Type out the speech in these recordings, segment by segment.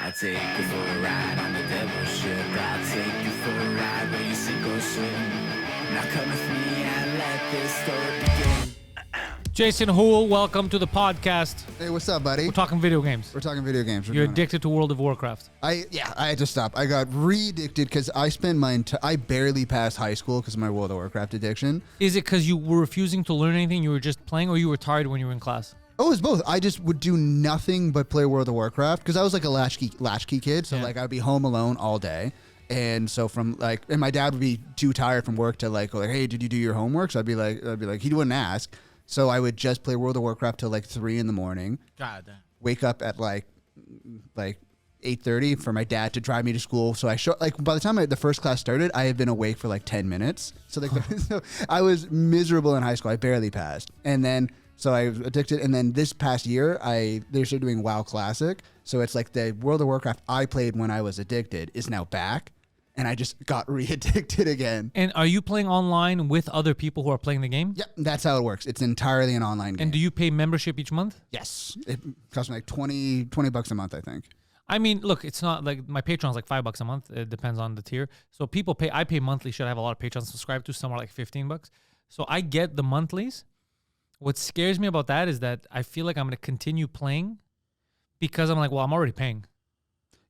I'll take you for a ride on the devil's ship. I'll take you for a ride where you sink or swim. Now come with me and let this story begin. Jason Houle, welcome to the podcast. Hey, what's up, buddy? We're talking video games. We're talking video games. You're addicted to World of Warcraft. I had to stop. I got re-addicted because I spent I barely passed high school because of my World of Warcraft addiction. Is it because you were refusing to learn anything, you were just playing, or you were tired when you were in class? Oh, it was both. I just would do nothing but play World of Warcraft because I was like a latchkey kid. So like I'd be home alone all day. And so and my dad would be too tired from work to go hey, did you do your homework? So I'd be like, he wouldn't ask. So I would just play World of Warcraft till 3 in the morning. God damn. Wake up at like 8:30 for my dad to drive me to school. So by the time the first class started, I had been awake for 10 minutes. So so I was miserable in high school. I barely passed. And then so I was addicted. And then this past year, they started doing WoW Classic. So it's like the World of Warcraft I played when I was addicted is now back. And I just got re-addicted again. And are you playing online with other people who are playing the game? Yep, that's how it works. It's entirely an online game. And do you pay membership each month? Yes. It costs me $20 a month, I think. I mean, look, it's not like my Patreon's $5 a month. It depends on the tier. So people pay. I pay monthly. Shit, I have a lot of Patrons subscribed to. Some are $15. So I get the monthlies. What scares me about that is that I feel like I'm going to continue playing because I'm I'm already paying.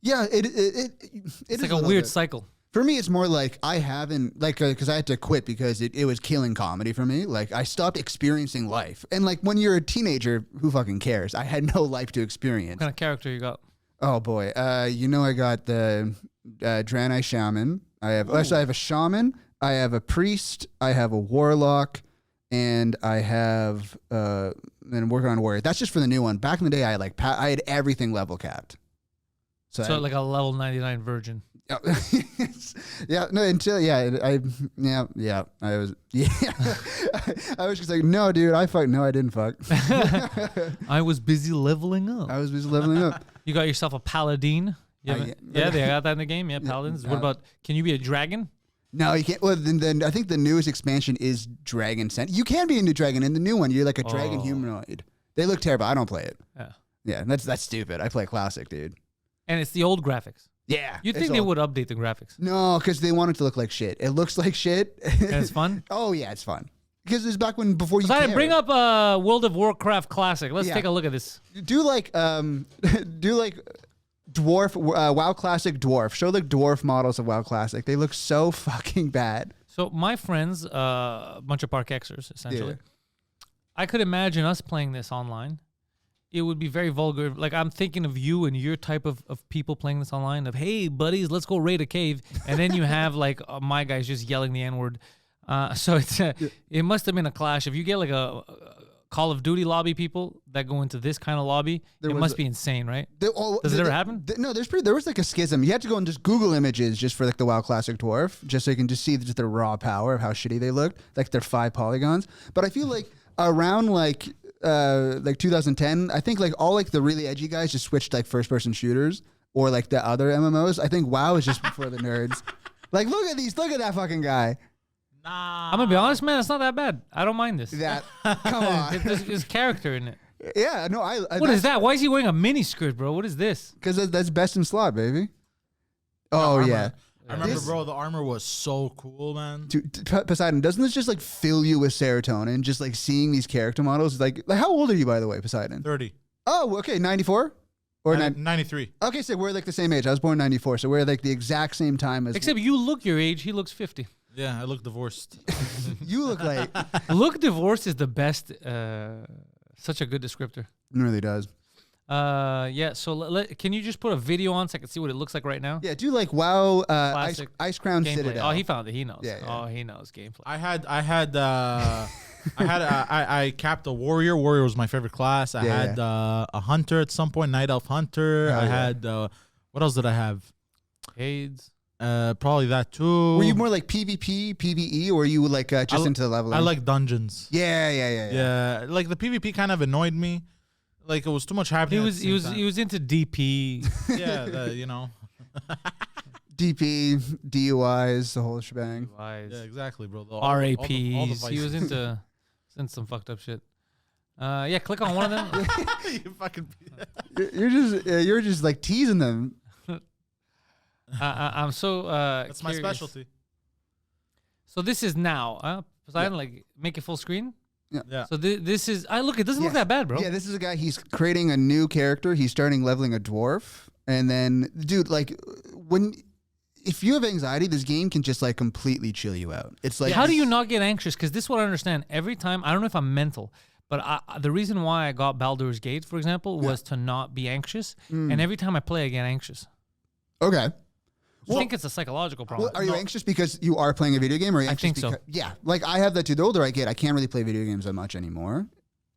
Yeah, it's like a weird cycle. For me, it's more like I haven't, because I had to quit because it was killing comedy for me. I stopped experiencing life. And when you're a teenager, who fucking cares? I had no life to experience. What kind of character you got? Oh boy, I got the Draenei Shaman. I have a shaman. I have a priest. I have a warlock, and I have then working on a warrior. That's just for the new one. Back in the day, I had everything level capped. So like a level 99 virgin. I was I was just like, no, dude, I didn't fuck. I was busy leveling up. You got yourself a paladin. They got that in the game. Yeah, paladins. What about? Can you be a dragon? No, you can't. Well, then I think the newest expansion is Dragon Scent. You can be a new dragon. In the new one, you're like a dragon humanoid. They look terrible. I don't play it. Yeah, that's stupid. I play classic, dude. And it's the old graphics. Yeah. You'd think they would update the graphics. No, because they want it to look like shit. It looks like shit. And it's fun? Oh, yeah, it's fun. Because it's back before you cared. Bring up World of Warcraft Classic. Let's take a look at this. Do dwarf, WoW Classic dwarf. Show dwarf models of WoW Classic. They look so fucking bad. So my friends, a bunch of Park Xers, essentially. Yeah. I could imagine us playing this online. It would be very vulgar. I'm thinking of you and your type of people playing this online of, hey, buddies, let's go raid a cave. And then you have my guys just yelling the N-word. So it must have been a clash. If you get a Call of Duty lobby people that go into this kind of lobby, it must be insane, right? Does it ever happen? No, there was a schism. You had to go and just Google images just for the WoW Classic Dwarf, just so you can just see just the raw power of how shitty they looked. They're 5 polygons. But I feel around 2010, I think all the really edgy guys just switched first person shooters or the other MMOs. I think WoW is just for the nerds. Look at that fucking guy. Nah. I'm gonna be honest, man, it's not that bad. I don't mind this. Come on. There's character in it. Yeah, no, what is that? Why is he wearing a mini skirt, bro? What is this? Because that's best in slot, baby. Oh yeah. I remember, bro, the armor was so cool, man. Poseidon, doesn't this just fill you with serotonin? Just seeing these character models. How old are you, by the way, Poseidon? 30. Oh, okay, 94 or 93. Okay, so we're the same age. I was born in 94, so we're the exact same time as. Except you look your age. He looks 50. Yeah, I look divorced. You look like. Look divorced is the best. Such a good descriptor. It really does. So can you just put a video on so I can see what it looks like right now? Yeah, do WoW Ice Crown gameplay. Citadel. Oh, he found it. He knows. Yeah. Oh, he knows gameplay. I capped a warrior. Warrior was my favorite class. I had a hunter at some point, night elf hunter. I had what else did I have? AIDS. Probably that too. Were you more PvP, PvE, or were you just into the leveling? I like dungeons. Yeah. The PvP kind of annoyed me. It was too much happening. He was into DP. Yeah, DP, DUIs, the whole shebang. Yeah, exactly, bro. RAPs. He was into some fucked up shit. Click on one of them. You fucking. You're just teasing them. I'm so That's my curious. specialty. So this is now, Poseidon, like make it full screen. Yeah. So this is. Look. It doesn't look Yes. that bad, bro. Yeah, this is a guy. He's creating a new character. He's starting leveling a dwarf, and then, dude, like if you have anxiety, this game can just like completely chill you out. It's like, How do you not get anxious? Because this is what I understand. Every time, I don't know if I'm mental, but the reason why I got Baldur's Gate, for example, was to not be anxious. And every time I play, I get anxious. Okay. I think it's a psychological problem. Well, are you anxious because you are playing a video game, or are you anxious think so. Yeah, like I have that too. The older I get, I can't really play video games that much anymore,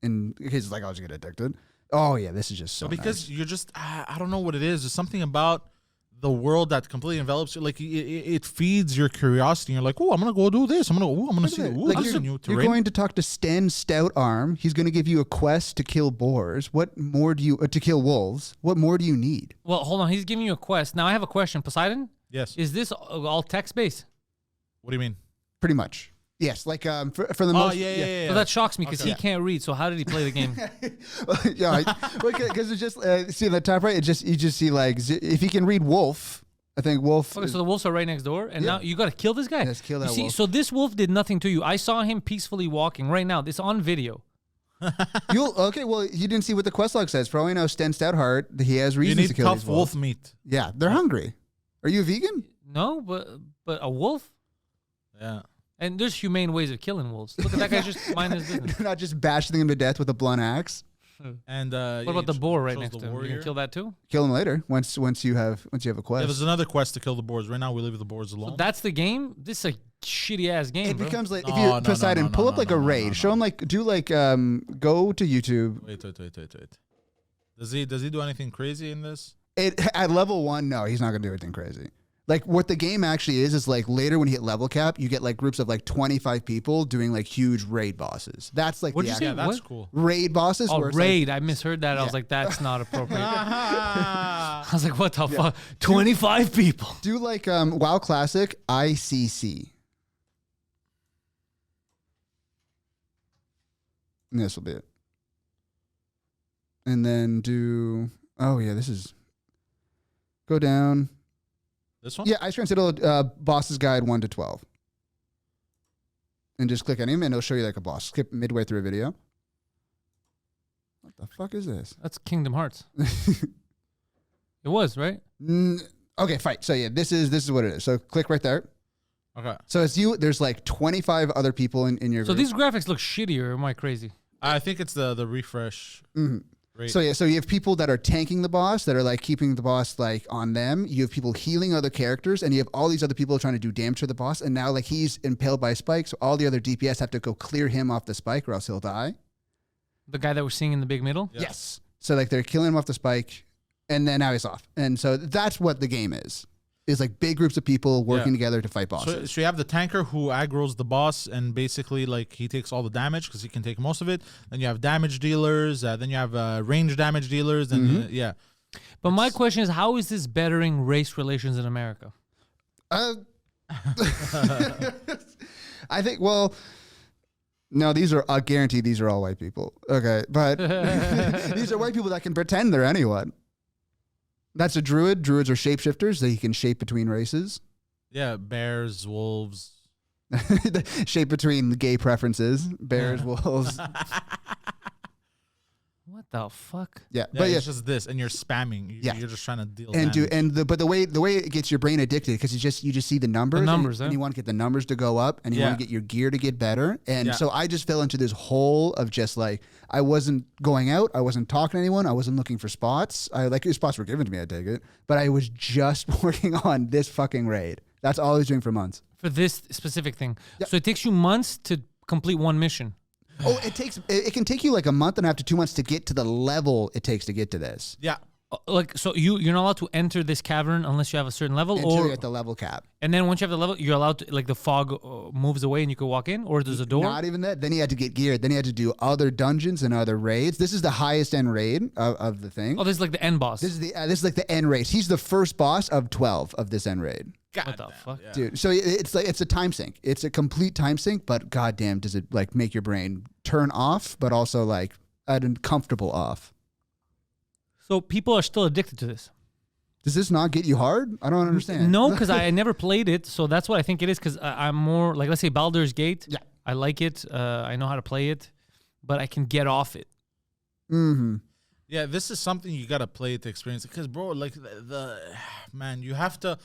and because like I was get addicted. Oh yeah, this is just so. Because nice. you're just, I don't know what it is. There's something about the world that completely envelops you. Like it feeds your curiosity. And you're like, oh, I'm gonna go do this. I'm gonna see. Ooh, Like this is a new you're terrain. going to talk to Stan Stoutarm. He's going to give you a quest to kill boars. What more do you to kill wolves? What more do you need? Well, hold on. He's giving you a quest. Now I have a question. Poseidon, Yes. is this all text based? What do you mean? Pretty much. Yes, like for the Oh most. yeah. So that shocks me because he Okay. can't read. So how did he play the game? Yeah, because it's just see in the top right. It just you just see like if he can read wolf. I think wolf. Okay, so the wolves are right next door, and now you got to kill this guy. Yes, kill that you see, wolf. So this wolf did nothing to you. I saw him peacefully walking right now. This on video. Okay, well, you didn't see what the quest log says. For all you know, Sten Stouthart, he has You reasons to need kill tough these wolves. wolf meat. Yeah, they're hungry. Are you a vegan? No, but a wolf. Yeah. And there's humane ways of killing wolves. Look at that guy just minding his business. They're not just bashing them to death with a blunt axe. And What about the boar right next to him? You can kill that too. Kill them later once you have a Yeah, quest. there's another quest to kill the boars. Right now, we leave the boars alone. So that's the game. This is a shitty ass game. It bro. becomes like if No, you no, Poseidon, no, pull up no, like no, a no, raid. no, Show him like go to YouTube. Wait. Does he do anything crazy in this? At level 1, no, he's not gonna do anything crazy. Like what the game actually is like later when you hit level cap, you get like groups of like 25 people doing like huge raid bosses. That's like What'd the you say? Yeah, actual that's What? cool. raid bosses. Oh, where it's raid. I misheard that. I was Yeah. like, that's not appropriate. I Ah. was like, what the fuck? 25 people. Like, do like WoW Classic ICC. And this will be it. And then do this is go down. This one? Yeah, Ice Cream Citadel Boss's Guide 1 to 12. And just click on him and it'll show you like a boss. Skip midway through a video. What the fuck is this? That's Kingdom Hearts. It was, right? Okay, fight. So yeah, this is what it is. So click right there. Okay. So it's you. There's like 25 other people in your So group. these graphics look shittier. Am I crazy? I think it's the refresh rate. So yeah, so you have people that are tanking the boss, that are like keeping the boss like on them. You have people healing other characters, and you have all these other people trying to do damage to the boss. And now like he's impaled by a spike, so all the other DPS have to go clear him off the spike, or else he'll die. The guy that we're seeing in the big middle? Yeah. Yes. So like they're killing him off the spike, and then now he's off. And so that's what the game is like big groups of people working together to fight bosses. So you have the tanker who aggroes the boss and basically like he takes all the damage because he can take most of it. Then you have damage dealers. Then you have range damage dealers. And yeah. But my question is, how is this bettering race relations in America? I think, well, no, these are, I guarantee these are all white people. Okay. But these are white people that can pretend they're anyone. That's a druid. Druids are shapeshifters. They can shape between races. Yeah, bears, wolves. Shape between gay preferences. Bears, wolves. What the fuck? Yeah. Yeah, But yeah. it's just this, and you're spamming. You're just trying to deal And damage. but the way it gets your brain addicted because you just see the numbers. And you want to get the numbers to go up, and you want to get your gear to get better. And so I just fell into this hole of just like I wasn't going out, I wasn't talking to anyone, I wasn't looking for spots. Spots were given to me, I take it, but I was just working on this fucking raid. That's all I was doing for months. For this specific thing. Yep. So it takes you months to complete one mission. Oh, it can take you like a month and a half to 2 months to get to the level it takes to get to this. Yeah. Like, so you're not allowed to enter this cavern unless you have a certain level, Until you're at the level cap. and then once you have the level, you're allowed to, like, the fog moves away and you can walk in, or there's a door. Not even that. Then he had to get geared. Then he had to do other dungeons and other raids. This is the highest end raid of the thing. Oh, this is like the end boss. This is like the end raid. He's the first boss of 12 of this end raid. What the fuck? Yeah. Dude, so it's a time sink. It's a complete time sink, but goddamn, does it like make your brain turn off, but also like uncomfortable off. So people are still addicted to this. Does this not get you hard? I don't understand. No, because I never played it, so that's what I think it is. Because I'm more like, let's say Baldur's Gate. Yeah. I like it. I know how to play it, but I can get off it. Mm-hmm. Yeah, this is something you gotta play to experience it. Because, bro, like the man, you have to.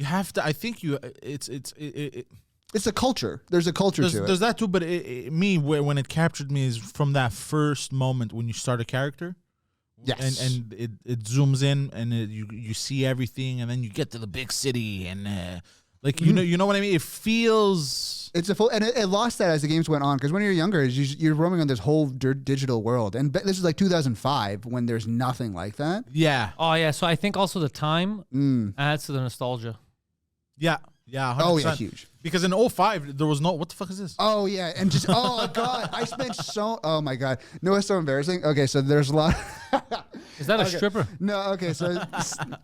I think It's a culture. There's a culture to it. There's that too, but when it captured me is from that first moment when you start a character. Yes. And it zooms in and you see everything, and then you get to the big city and you know what I mean. It feels It's a full, and it lost that as the games went on, because when you're younger, you're roaming on this whole digital world, and this is like 2005 when there's nothing like that. yeah. Oh yeah, so I think also the time adds to the nostalgia. Yeah. 100%. Oh yeah, huge. Because in 05 there was no, what the fuck is this? Oh yeah, and just oh god, I spent so, oh my god, no, it's so embarrassing. Okay, so there's a lot. Is that a Okay. stripper? No, okay, so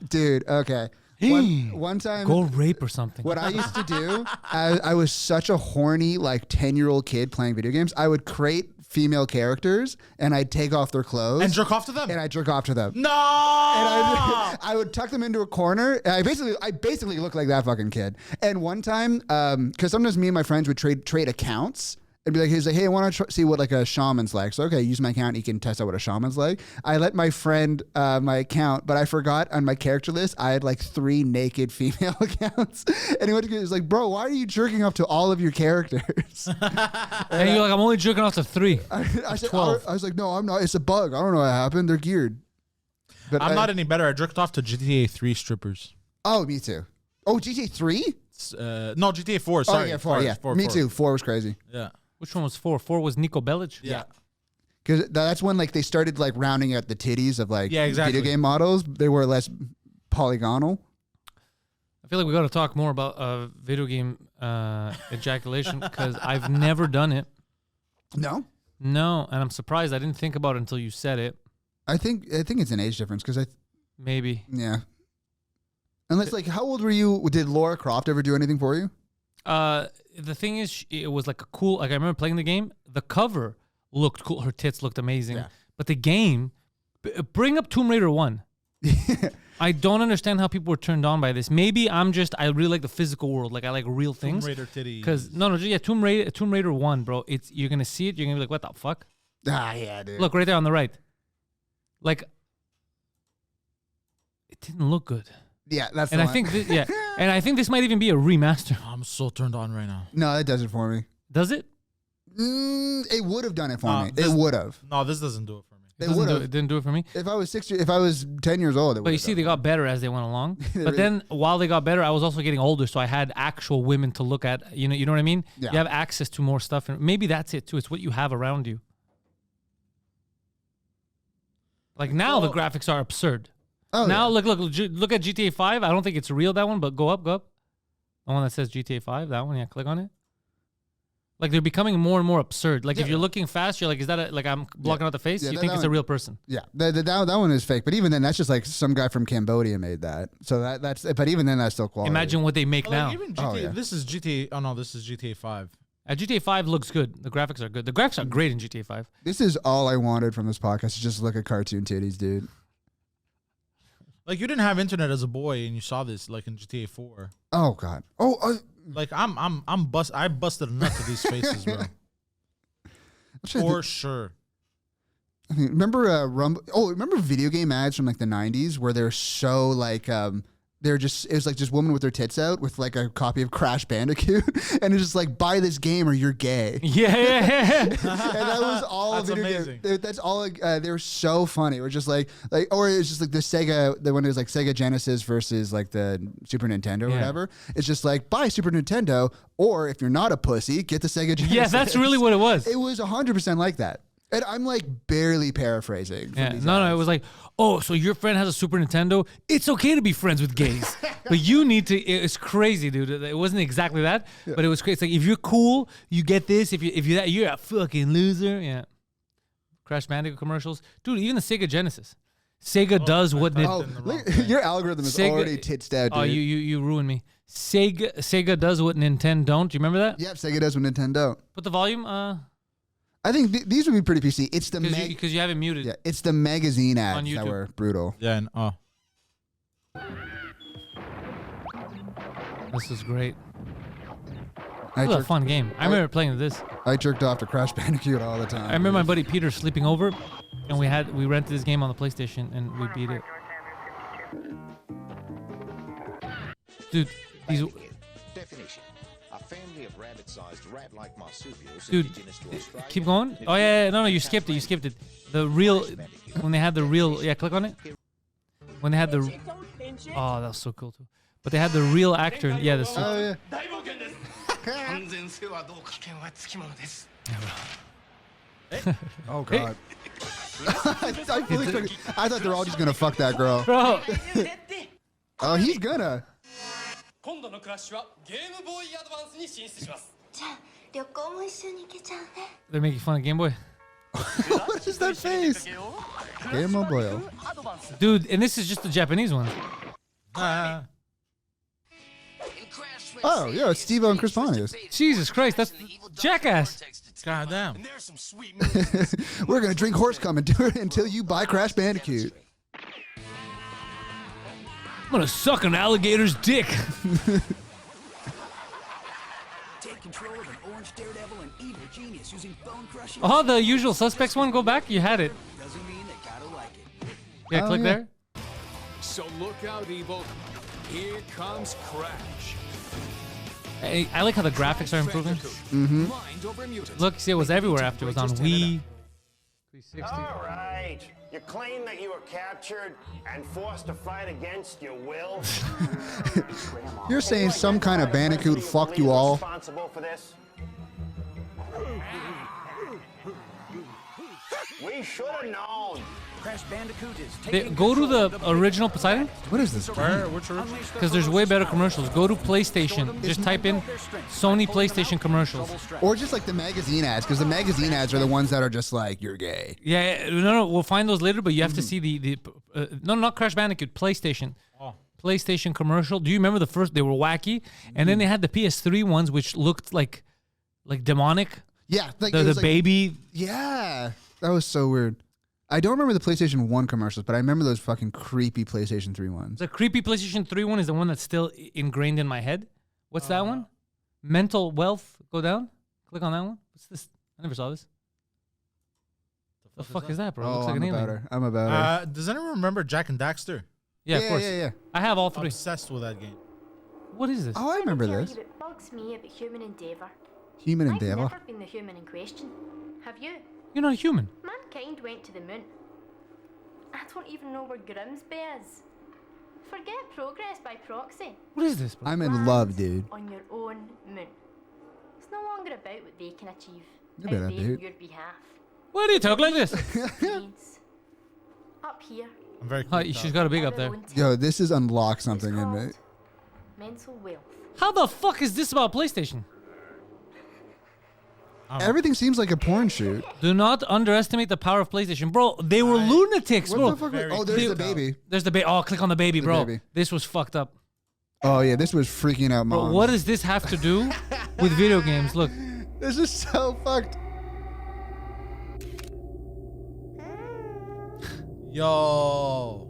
dude, okay. One time, Go rape or something. what I used to do, I was such a horny like 10-year-old kid playing video games. I would create female characters and I'd take off their clothes And jerk off to them? and I'd jerk off to them. No! And I would tuck them into a corner. And I basically look like that fucking kid. And one time, because sometimes me and my friends would trade accounts. And be like, he's like, hey, I want to see what like a shaman's like. So okay, use my account. You can test out what a shaman's like. I let my friend my account, but I forgot on my character list I had like 3 naked female accounts. And he was like, bro, why are you jerking off to all of your characters? And you're like, I'm only jerking off to 3. I said, 12. I was like, no, I'm not. It's a bug. I don't know what happened. They're geared. But I'm not any better. I jerked off to GTA 3 strippers. Oh, me too. Oh, GTA 3? No, GTA 4. Sorry. Oh yeah, 4. Yeah, me too. 4 was crazy. Yeah. Which one was 4? 4 was Niko Bellic. Yeah. Because that's when like they started like rounding out the titties of like exactly. video game models. They were less polygonal. I feel like we got to talk more about video game ejaculation because I've never done it. No, No, and I'm surprised I didn't think about it until you said it. I think it's an age difference because Maybe. yeah. Unless like, how old were you? Did Lara Croft ever do anything for you? The thing is, it was like a cool. Like I remember playing the game. The cover looked cool. Her tits looked amazing. Yeah. But the game, bring up Tomb Raider 1. I don't understand how people were turned on by this. Maybe I really like the physical world. Like I like real things. Tomb Raider titties. Because Tomb Raider 1, bro. You're gonna see it. You're gonna be like, what the fuck? Ah, yeah, dude. Look right there on the right. Like, it didn't look good. Yeah, that's. And the I one. think, and I think this might even be a remaster. I'm so turned on right now. no, that does it for me. Does it? It would have done it for me. this- It would have. No, this doesn't do it for me. It didn't do it for me. If I was if I was 10 years old, it would. But you see, they got better as they went along. But then while they got better, I was also getting older, so I had actual women to look at. You know what I mean? Yeah. You have access to more stuff, and maybe that's it too. It's what you have around you. Like now, the graphics are absurd. Oh, Now yeah. look at GTA 5. I don't think it's real, that one, but go up. The one that says GTA 5, that one, yeah, click on it. Like they're becoming more and more absurd. Like if you're looking fast, you're like, is that like I'm blocking out the face? Yeah, You that- think that it's a one- real person. Yeah, that one is fake. But even then, that's just like some guy from Cambodia made that. So that's. But even then, that's still quality. Imagine what they make now. Like even GTA, yeah. this is GTA. Oh no, this is GTA 5. GTA 5 looks good. The graphics are good. The graphics are great in GTA 5. This is all I wanted from this podcast. To just look at cartoon titties, dude. Like you didn't have internet as a boy, and you saw this like in GTA 4. Oh god. Oh. Like I busted a nut to these faces, bro. For sure. Remember remember video game ads from like the 90s where they're so like they're just, it was like just women with their tits out with like a copy of Crash Bandicoot and it's just like, buy this game or you're gay. Yeah. And that was all That's video amazing. game. That's all. They were so funny. It was just like, or it's just like the Sega. When it was like Sega Genesis versus like the Super Nintendo or Yeah. whatever. It's just like, buy Super Nintendo, or if you're not a pussy, get the Sega Genesis. Yeah, that's really what it was. It was 100% like that. And I'm like barely paraphrasing. From Yeah. these No, ads. it was like, oh, so your friend has a Super Nintendo. It's okay to be friends with gays, but you need to. It's crazy, dude. It wasn't exactly that, but it was crazy. It's like if you're cool, you get this. If you that, you're a fucking loser. Yeah. Crash Bandicoot commercials, dude. Even the Sega Genesis. Sega does what Oh, in the wrong look, thing. your algorithm is Sega- already titsed out, dude. Oh, you ruined me. Sega does what Nintendo don't. Do you remember that? Yep, Sega does with Nintendo. Put the volume. I think these would be pretty PC. It's the Because you have it muted. yeah, it's the magazine On ads that YouTube. were brutal. Yeah, and This is great. I This is a jerked, fun game. I remember playing this. I jerked off to Crash Bandicoot all the time. I remember my buddy Peter sleeping over, and we rented this game on the PlayStation, and we beat it. Dude, these. Definition: a family of rabbit-sized rat-like marsupials Dude, indigenous to Australia. keep going. Oh yeah, no, you skipped it. You skipped it. The real, when they had the real, yeah, click on it. When they had the, oh, that was so cool too. But they had the real actor. Yeah, the. Oh yeah. Oh god. I fully expected, I thought they're all just gonna fuck that girl. Bro, Oh, he's gonna. 今度のクラッシュはゲームボーイアドバンスに進出します。じゃあ旅行も一緒に行けちゃうね。 they're making fun of Game Boy. What is that face? Game Boy. Dude, and this is just the Japanese one. Oh, yeah, it's Steve-O and Chris Pontius. Jesus Christ, that's Jackass. God damn. And there's some sweet moves. We're gonna drink horse cum and do it until you buy Crash Bandicoot. I'm gonna suck an alligator's dick. Take control of an orange daredevil and evil genius using bone crushing. Oh, the Usual Suspects one. Go back. You had it. Doesn't mean they gotta like it. Yeah, Oh, click yeah. there. So look out, evil. Here comes Crash. I like how the graphics are improving. Mm-hmm. Mind over mutant. Look, see, it was everywhere after. It was on Wii. 360. All right. You claim that you were captured and forced to fight against your will. You're saying some kind of Bandicoot fucked you all? Responsible for this? We should have known. Crash Bandicoot is They, taking go to control the of original Poseidon, What is this? Which original? because there's way better commercials. Go to PlayStation. Just type in Sony PlayStation commercials. Or just like the magazine ads, because the magazine ads are the ones that are just like, you're gay. Yeah, no, we'll find those later. But you have to see the no, not Crash Bandicoot, PlayStation. PlayStation commercial. Do you remember the first? They were wacky, and then they had the PS3 ones, which looked like demonic. Yeah. Like, The it was like- baby. Yeah. That was so weird. I don't remember the PlayStation 1 commercials, but I remember those fucking creepy PlayStation 3 ones. The creepy PlayStation 3 one is the one that's still ingrained in my head. What's that one? Mental Wealth. Go down. Click on that one. What's this? I never saw this. The fuck is that, bro? It looks like I'm an about alien. her. I'm about her. Does anyone remember Jack and Daxter? Yeah, of course. Yeah. I have all three. Obsessed with that game. What is this? Oh, I remember Tell this. you what bugs me about human endeavour. Human I've Endeavor. never been the human in question. Have you? You're not a human. Mankind went to the moon. I don't even know where Grimsby is. Forget progress by proxy. What is this, bro? I'm in Land love, dude. On your own moon. It's no longer about what they can achieve. You better, out there dude. on your behalf. Why do you talk like this? Means up here. I'm very Oh, cool. she's got a big up there. Yo, this is unlock It's something in me. called mental wealth. How the fuck is this about PlayStation? Everything seems like a porn shoot. Do not underestimate the power of PlayStation, bro. They were lunatics, What bro. the fuck? Very Oh, there's cool. the baby. There's the baby. Oh, click on the baby, The bro. baby. This was fucked up. Oh, yeah, this was freaking out Bro, moms. what does this have to do with video games? Look, This is so fucked. Yo.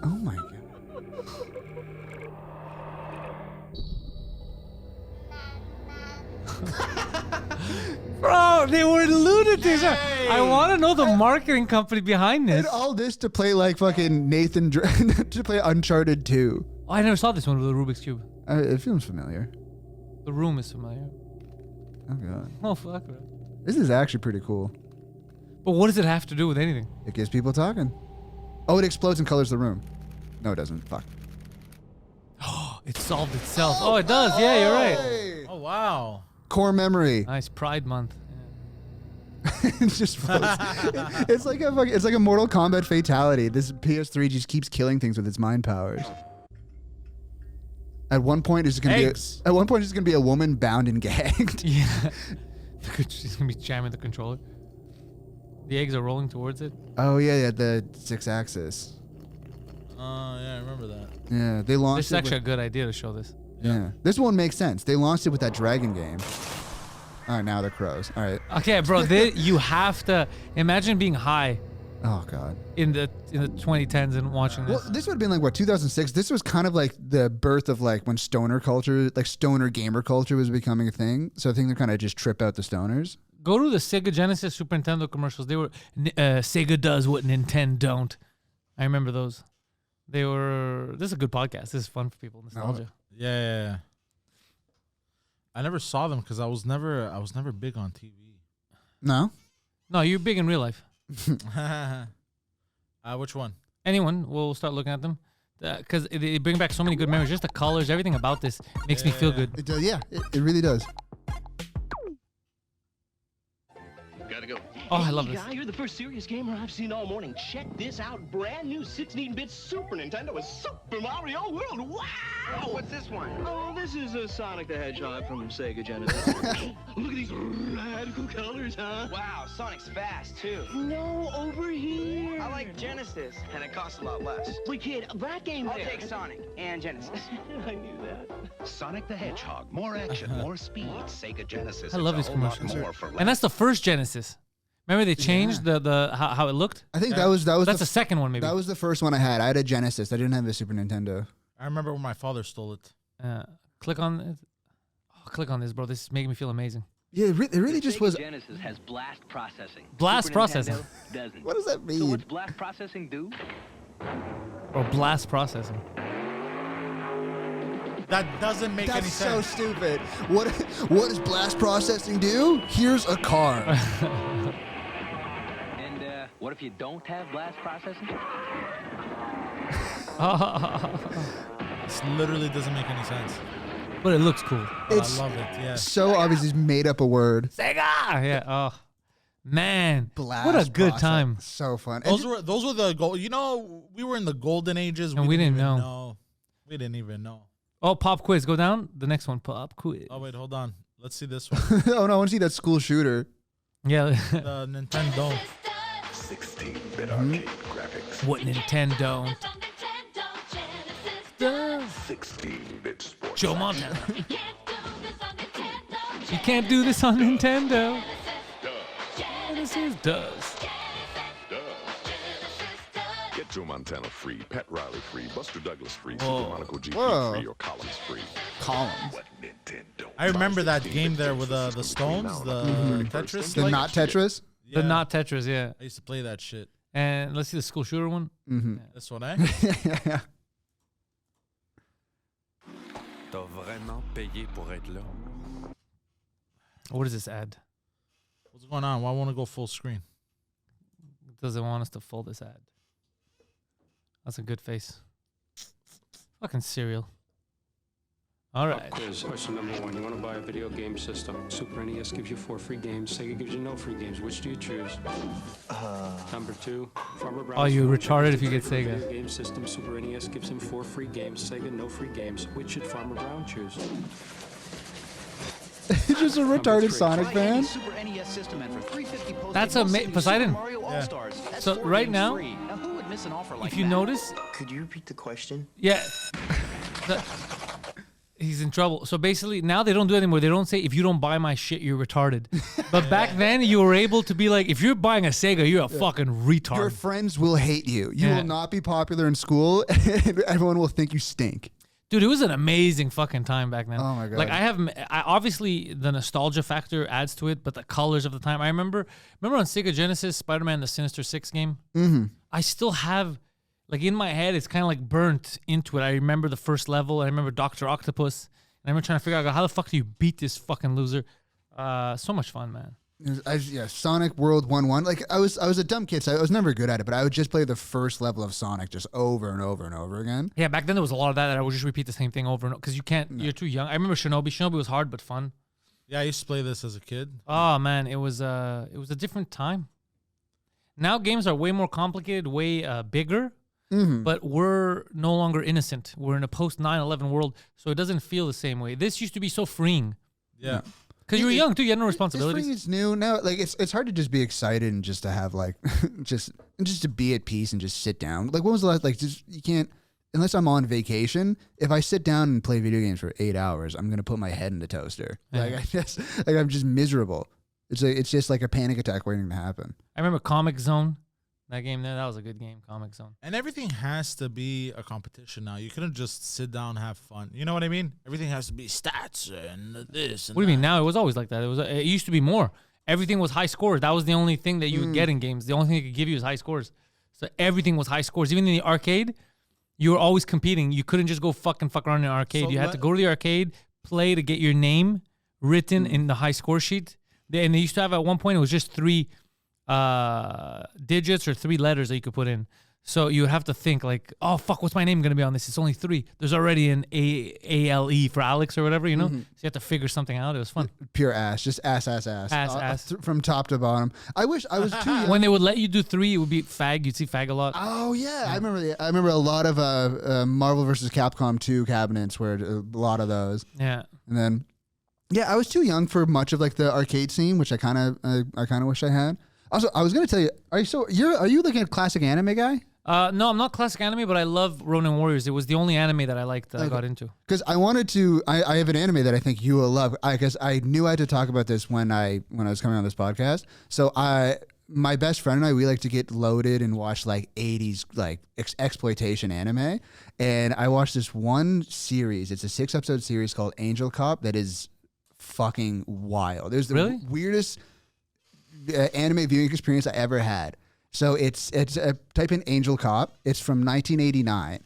Oh my god. bro, they were lunatics. I want to know the marketing company behind this. And all this to play like fucking Nathan to play Uncharted 2. Oh, I never saw this one with the Rubik's Cube. It feels familiar. The room is familiar. Oh god. Oh, fuck, bro. This is actually pretty cool. But what does it have to do with anything? It gets people talking. Oh, it explodes and colors the room. No, it doesn't. Fuck. It solved itself. Oh, it does. Yeah, you're right. Hey. Oh wow. Core memory. Nice Pride Month. It just floats. It's like a Mortal Kombat fatality. This PS3 just keeps killing things with its mind powers. At one point, it's gonna Eggs. be. At one point, it's gonna be a woman bound and gagged. Yeah. She's going to be jamming the controller. The eggs are rolling towards it. Oh yeah, the 6-axis. Yeah, I remember that. Yeah, they launched. This is it actually a with, good idea to show this. yeah, this one makes sense. They launched it with that dragon game. All right, now the crows. All right. Okay, bro, you have to imagine being high Oh God. in the 2010s and watching this. Well, this would have been like what 2006. This was kind of like the birth of like when stoner culture, like stoner gamer culture, was becoming a thing. So I think they're kind of just trip out the stoners. Go to the Sega Genesis Super Nintendo commercials. They were Sega does what Nintendo don't. I remember those. They were. This is a good podcast. This is fun for people. Nostalgia. Yeah. I never saw them because I was never big on TV. No. No, you're big in real life. Which one? Anyone, we'll start looking at them because they bring back so many good memories. Just the colors, everything about this makes me feel good. It does. Yeah, it really does. Gotta go. Oh, I love this. Guy, you're the first serious gamer I've seen all morning. Check this out. Brand new 16-bit Super Nintendo with Super Mario World. Wow! Oh, what's this one? Oh, this is a Sonic the Hedgehog from Sega Genesis. Look at these radical colors, huh? Wow, Sonic's fast, too. No, over here. I like Genesis, and it costs a lot less. Wait, kid, that game I'll there. take Sonic and Genesis. I knew that. Sonic the Hedgehog. More action, more speed. Sega Genesis. I love these It's a whole lot commercials. more for And that's the first Genesis. Remember they changed the how it looked? I think that was That's the second one, maybe. That was the first one I had. I had a Genesis. I didn't have a Super Nintendo. I remember when my father stole it. Click on it. Oh, click on this, bro. This is making me feel amazing. Yeah, it really just was. Genesis has blast processing. Blast Super processing. Nintendo doesn't. What does that mean? So what's blast processing do? Or blast processing. That doesn't make any That's sense. so stupid. What does blast processing do? Here's a car. And what if you don't have blast processing? This literally doesn't make any sense. But it looks cool. But I love it. Yeah. So obvious he's made up a word. Sega! Yeah. Oh, man. Blast what a good process. time. So fun. Those were the gold. You know, we were in the golden ages. And we didn't even know. We didn't even know. Oh, pop quiz. Go down. The next one. Pop quiz. Oh wait, hold on. Let's see this one. Oh no, I want to see that school shooter. Yeah. The Nintendo. 16-bit arcade graphics. What Nintendo? 16-bit sports. Joe Montana. You can't do this on Nintendo. Genesis does. Get Joe Montana free, Pat Riley free, Buster Douglas free, Whoa. Super Monaco GP Whoa. free, or Collins free. Collins. I remember that game there with the stones, the Tetris. The not Tetris. The not Tetris, yeah. I used to play that shit. And let's see the school shooter one. Mm-hmm. Yeah, this one, eh? T'as vraiment payé pour être là. What is this ad? What's going on? Why won't it go full screen? It doesn't want us to fold this ad. That's a good face. Fucking cereal. All right. Quiz. Question number 1. You want to buy a video game system. Super NES gives you 4 free games. Sega gives you no free games. Which do you choose? Number 2. Farmer Brown's Oh, you phone retarded if you gives get a Sega. video game system. Super NES gives him 4 free games. Sega no free games. Which should Farmer Brown choose? Just a retarded Sonic fan. Super NES system and for $3.50 That's they a will send you Poseidon. Super Mario All-Stars. That's So 4 right games now, free. Now who would miss an offer like if you that? notice, Could you repeat the question? yeah, he's in trouble. So basically, now they don't do it anymore. They don't say if you don't buy my shit, you're retarded. But back then, you were able to be like, if you're buying a Sega, you're a fucking retard. Your friends will hate you. You Yeah. will not be popular in school, and everyone will think you stink. Dude, it was an amazing fucking time back then. Oh my God. Like I obviously the nostalgia factor adds to it, but the colors of the time. I remember on Sega Genesis, Spider-Man: The Sinister Six game. Mm-hmm. I still have, like in my head, it's kind of like burnt into it. I remember the first level. I remember Dr. Octopus. And I remember trying to figure out how the fuck do you beat this fucking loser. So much fun, man. Sonic World 1-1. Like I was a dumb kid, so I was never good at it, but I would just play the first level of Sonic just over and over and over again. Yeah, back then there was a lot of that I would just repeat the same thing over and over because you can't. You're too young. I remember Shinobi. Shinobi was hard but fun. Yeah, I used to play this as a kid. Oh man, it was a different time. Now games are way more complicated, way bigger, but we're no longer innocent. We're in a post 9/11 world, so it doesn't feel the same way. This used to be so freeing. Yeah. Because you were young too, you had no This responsibilities. thing is new now. Like it's hard to just be excited and just to have like just to be at peace and just sit down. Like when was the last you can't unless I'm on vacation, if I sit down and play video games for 8 hours, I'm gonna put my head in the toaster. Like I'm just miserable. It's just like a panic attack waiting to happen. I remember Comic Zone. That game there, that was a good game, Comic Zone. And everything has to be a competition now. You couldn't just sit down and have fun. You know what I mean? Everything has to be stats and this and What do you mean now? It was always like that. It used to be more. Everything was high scores. That was the only thing that you would get in games. The only thing it could give you is high scores. So everything was high scores. Even in the arcade, you were always competing. You couldn't just go fuck around in the arcade. So you had to go to the arcade, play to get your name written in the high score sheet. And they used to have at one point, it was just 3 digits or 3 letters that you could put in. So you would have to think like, oh fuck, what's my name gonna be on this? It's only 3. There's already an ALE for Alex or whatever, you know. So you have to figure something out. It was fun. Pure ass, just ass. Ass. From top to bottom. I wish I was too young. When they would let you do 3, it would be fag. You'd see fag a lot. Oh yeah, I remember a lot of Marvel vs. Capcom 2 cabinets where a lot of those. Yeah. And then I was too young for much of like the arcade scene, which I kind of wish I had. Also, I was gonna tell you, are you like a classic anime guy? No, I'm not classic anime, but I love Ronin Warriors. It was the only anime that I liked that I got into. Because I wanted to, I have an anime that I think you will love. Because I knew I had to talk about this when I was coming on this podcast. So my best friend and I, we like to get loaded and watch like 80s like exploitation anime. And I watched this one series. It's a 6-episode series called Angel Cop that is fucking wild. It was the weirdest anime viewing experience I ever had. So it's type in Angel Cop. It's from 1989,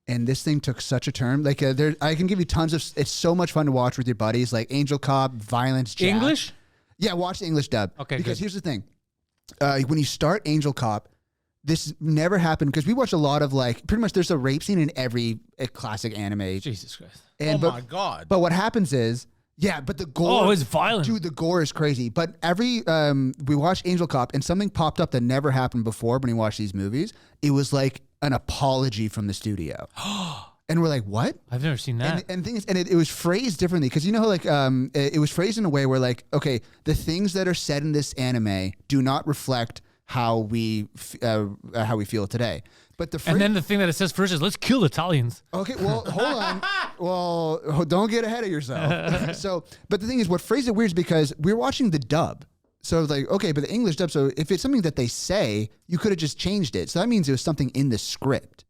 and this thing took such a turn. Like I can give you tons of. It's so much fun to watch with your buddies. Like Angel Cop, Violence Jack. English? Yeah, watch the English dub. Okay, because good. here's the thing: when you start Angel Cop, this never happened because we watch a lot of like pretty much there's a rape scene in every classic anime. Jesus Christ! My God! But what happens is. Yeah, but the gore. Oh, it's violent. Dude, the gore is crazy. But we watched Angel Cop and something popped up that never happened before when we watched these movies. It was like an apology from the studio. And we're like, what? I've never seen that. And things, and it was phrased differently because you know how like it was phrased in a way where like, okay, the things that are said in this anime do not reflect how we feel today. But and then the thing that it says first is let's kill Italians. Okay, well, hold on. Well, don't get ahead of yourself. But the thing is, what phrased it weird is because we're watching the dub. So I was like, okay, but the English dub, so if it's something that they say, you could have just changed it. So that means it was something in the script.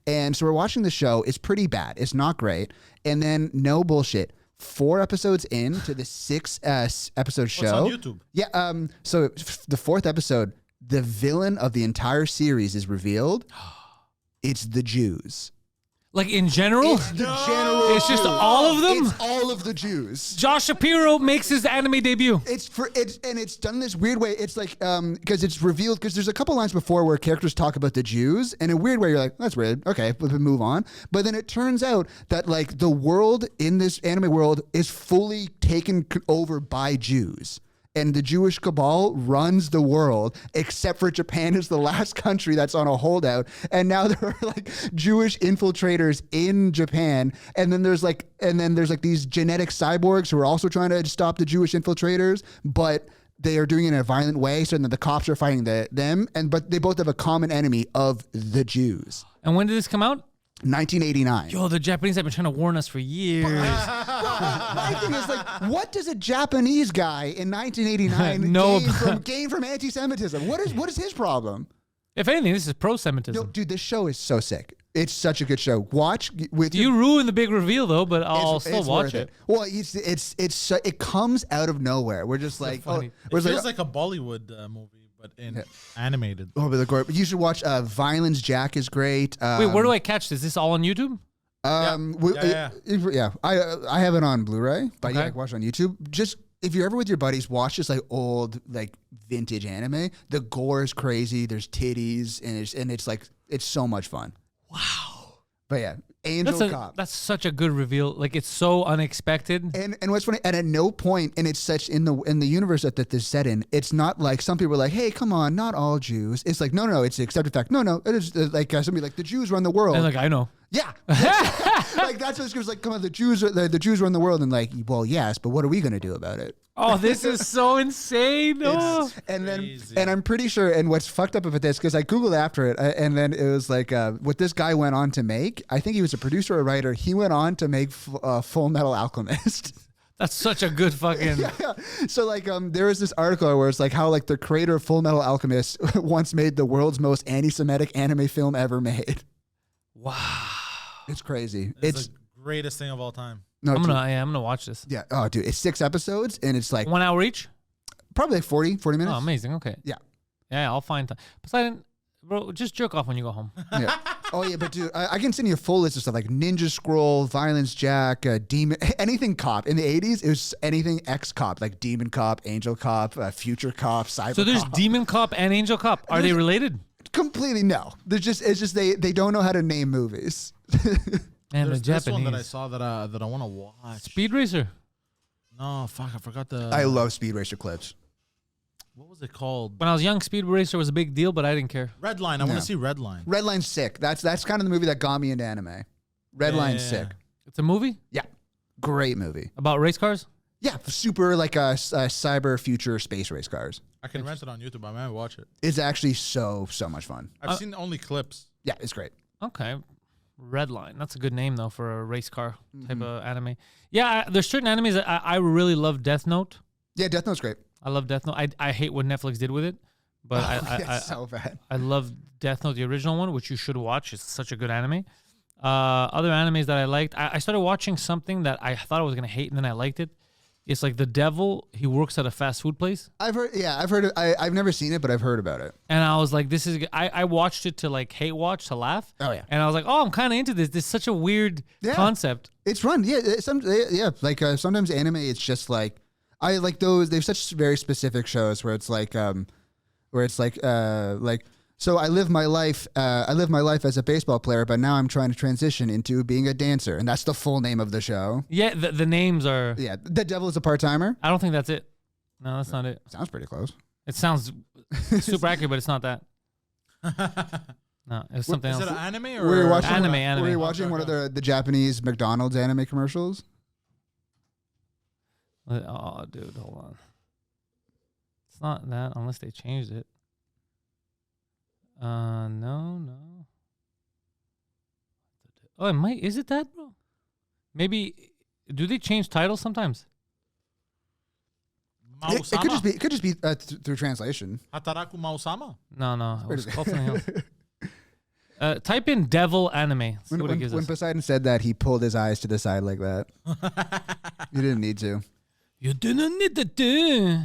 And so we're watching the show. It's pretty bad. It's not great. And then, no bullshit, 4 episodes into the 6 episode show. What's on YouTube? Yeah, so the 4th episode, the villain of the entire series is revealed. It's the Jews. Like in general? It's the general. It's just all of them? It's all of the Jews. Josh Shapiro makes his anime debut. It's done in this weird way. It's like because it's revealed because there's a couple lines before where characters talk about the Jews in a weird way. You're like, that's weird. Okay, we'll move on. But then it turns out that like the world in this anime world is fully taken over by Jews. And the Jewish cabal runs the world, except for Japan is the last country that's on a holdout. And now there are like Jewish infiltrators in Japan. And then there's like these genetic cyborgs who are also trying to stop the Jewish infiltrators, but they are doing it in a violent way. So then the cops are fighting them, but they both have a common enemy of the Jews. And when did this come out? 1989. Yo, the Japanese have been trying to warn us for years. My thing is like, what does a Japanese guy in 1989 gain from anti-Semitism? What is his problem? If anything, this is pro-Semitism. No, dude, this show is so sick. It's such a good show. Watch with you ruin the big reveal though, but I'll still watch it. Well, it comes out of nowhere. We're just like, it feels like a Bollywood movie. But animated. Oh, but the gore. You should watch Violence Jack is great. Wait, where do I catch this? Is this all on YouTube? Yeah. I have it on Blu-ray, but Okay. I watch it on YouTube. Just if you're ever with your buddies, watch this like old like vintage anime. The gore is crazy. There's titties and it's so much fun. Wow. But yeah, Angel Cop. That's such a good reveal. Like it's so unexpected. And what's funny, and at no point, and it's such in the universe that this is set in, it's not like some people are like, hey, come on, not all Jews. It's like, no, it's the accepted fact. No, it is like somebody like the Jews run the world. And like I know. Yeah, like that's what it's like. Come on, the Jews run the world, and like, well, yes, but what are we gonna do about it? Oh, this is so insane. Oh. And I'm pretty sure. And what's fucked up about this, because I googled after it, and then it was like what this guy went on to make. I think he was a producer or a writer. He went on to make Full Metal Alchemist. That's such a good fucking. Yeah. So like, there was this article where it's like how like the creator of Full Metal Alchemist once made the world's most anti-Semitic anime film ever made. Wow. It's crazy. It's the greatest thing of all time. No, I'm gonna watch this. Yeah. Oh, dude, it's 6 episodes and it's like 1 hour each. Probably like 40 minutes. Oh, amazing. Okay. Yeah. Yeah, I'll find time. Poseidon, bro, just jerk off when you go home. Yeah. Oh yeah, but dude, I can send you a full list of stuff like Ninja Scroll, Violence Jack, Demon, anything cop. In the 80s, it was anything X-Cop, like Demon Cop, Angel Cop, Future Cop, Cyber So there's Cop. Demon Cop and Angel Cop. Are they related? Completely no. It's just they don't know how to name movies. And There's the Japanese. this one that I saw that I want to watch. Speed Racer. No, fuck, I forgot the. I love Speed Racer clips. What was it called? When I was young, Speed Racer was a big deal, but I didn't care. Redline. I want to see Redline. Redline's sick. That's kind of the movie that got me into anime. Redline's sick. It's a movie? Yeah. Great movie. About race cars? Yeah, super like a cyber future space race cars. I can rent it on YouTube. I might watch it. It's actually so much fun. I've seen only clips. Yeah, it's great. Okay. Redline. That's a good name, though, for a race car type of anime. Yeah, there's certain animes that I really love. Death Note. Yeah, Death Note's great. I love Death Note. I hate what Netflix did with it, but it's so bad. I love Death Note, the original one, which you should watch. It's such a good anime. Other animes that I liked, I started watching something that I thought I was gonna hate, and then I liked it. It's like the devil. He works at a fast food place. I've heard it. I've never seen it, but I've heard about it. And I was like, this is. I watched it to like hate watch to laugh. Oh yeah. And I was like, oh, I'm kind of into this. This is such a weird concept. It's fun. Yeah. Like sometimes anime, it's just like I like those. They have such very specific shows where it's like so I live my life. I live my life as a baseball player, but now I'm trying to transition into being a dancer, and that's the full name of the show. Yeah, the names are. Yeah, the devil is a part timer. I don't think that's it. No, that's not it. Sounds pretty close. It sounds super accurate, but it's not that. No, it's something else. Is it an anime or were you watching anime? Were you watching one of the Japanese McDonald's anime commercials? Oh, dude, hold on. It's not that unless they changed it. No. Oh, it might. Is it that, bro? Maybe. Do they change titles sometimes? It could just be through translation. Hataraku Mausama? No. It was called something else. Type in devil anime. See what it gives when us. Poseidon said that, he pulled his eyes to the side like that. You didn't need to. You didn't need to do.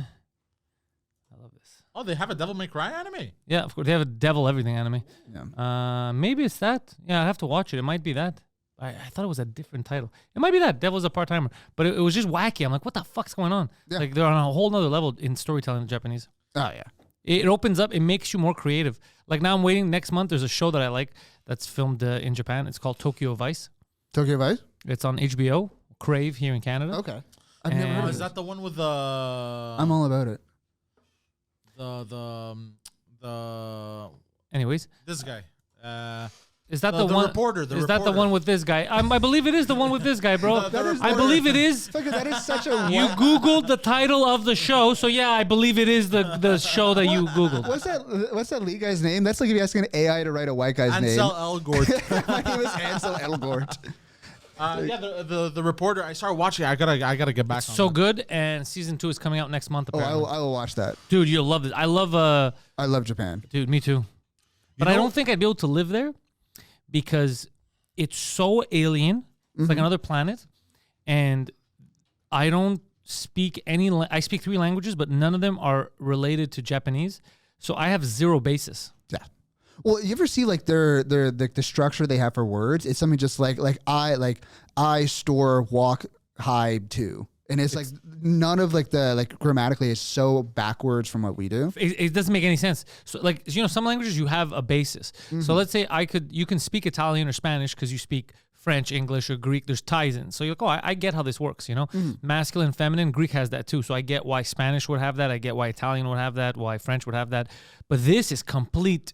Oh, they have a Devil May Cry anime? Yeah, of course. They have a devil everything anime. Yeah. Maybe it's that. Yeah, I have to watch it. It might be that. I thought it was a different title. It might be that. Devil's a part-timer. But it was just wacky. I'm like, what the fuck's going on? Yeah. Like, they're on a whole nother level in storytelling in Japanese. Oh, yeah. It opens up. It makes you more creative. Like, now I'm waiting. Next month, there's a show that I like that's filmed in Japan. It's called Tokyo Vice. Tokyo Vice? It's on HBO. Crave here in Canada. Okay. I've never heard of Is that the one with the... I'm all about it. The Anyways, this guy. Is that the one? Reporter? Is that the one with this guy? I believe it is the one with this guy, bro. I believe it is. That is such a. You Googled the title of the show, so yeah, I believe it is the show that you Googled. What's that lead guy's name? That's like if you asking an AI to write a white guy's name. Ansel Elgort. My name is Ansel Elgort. Yeah, the reporter. I started watching. I gotta get back. So good, and season 2 is coming out next month. Apparently. I will watch that, dude. You'll love this. I love Japan, dude. Me too. But I don't think I'd be able to live there because it's so alien. It's like another planet, and I don't speak any. I speak 3 languages, but none of them are related to Japanese. So I have zero basis. Yeah. Well, you ever see like the structure they have for words? It's something just like I store walk hide to, and it's like none of like the like grammatically is so backwards from what we do. It doesn't make any sense. So like some languages you have a basis. So let's say you can speak Italian or Spanish because you speak French, English, or Greek. There's ties in. So you're like, I get how this works. Masculine, feminine. Greek has that too. So I get why Spanish would have that. I get why Italian would have that. Why French would have that. But this is complete.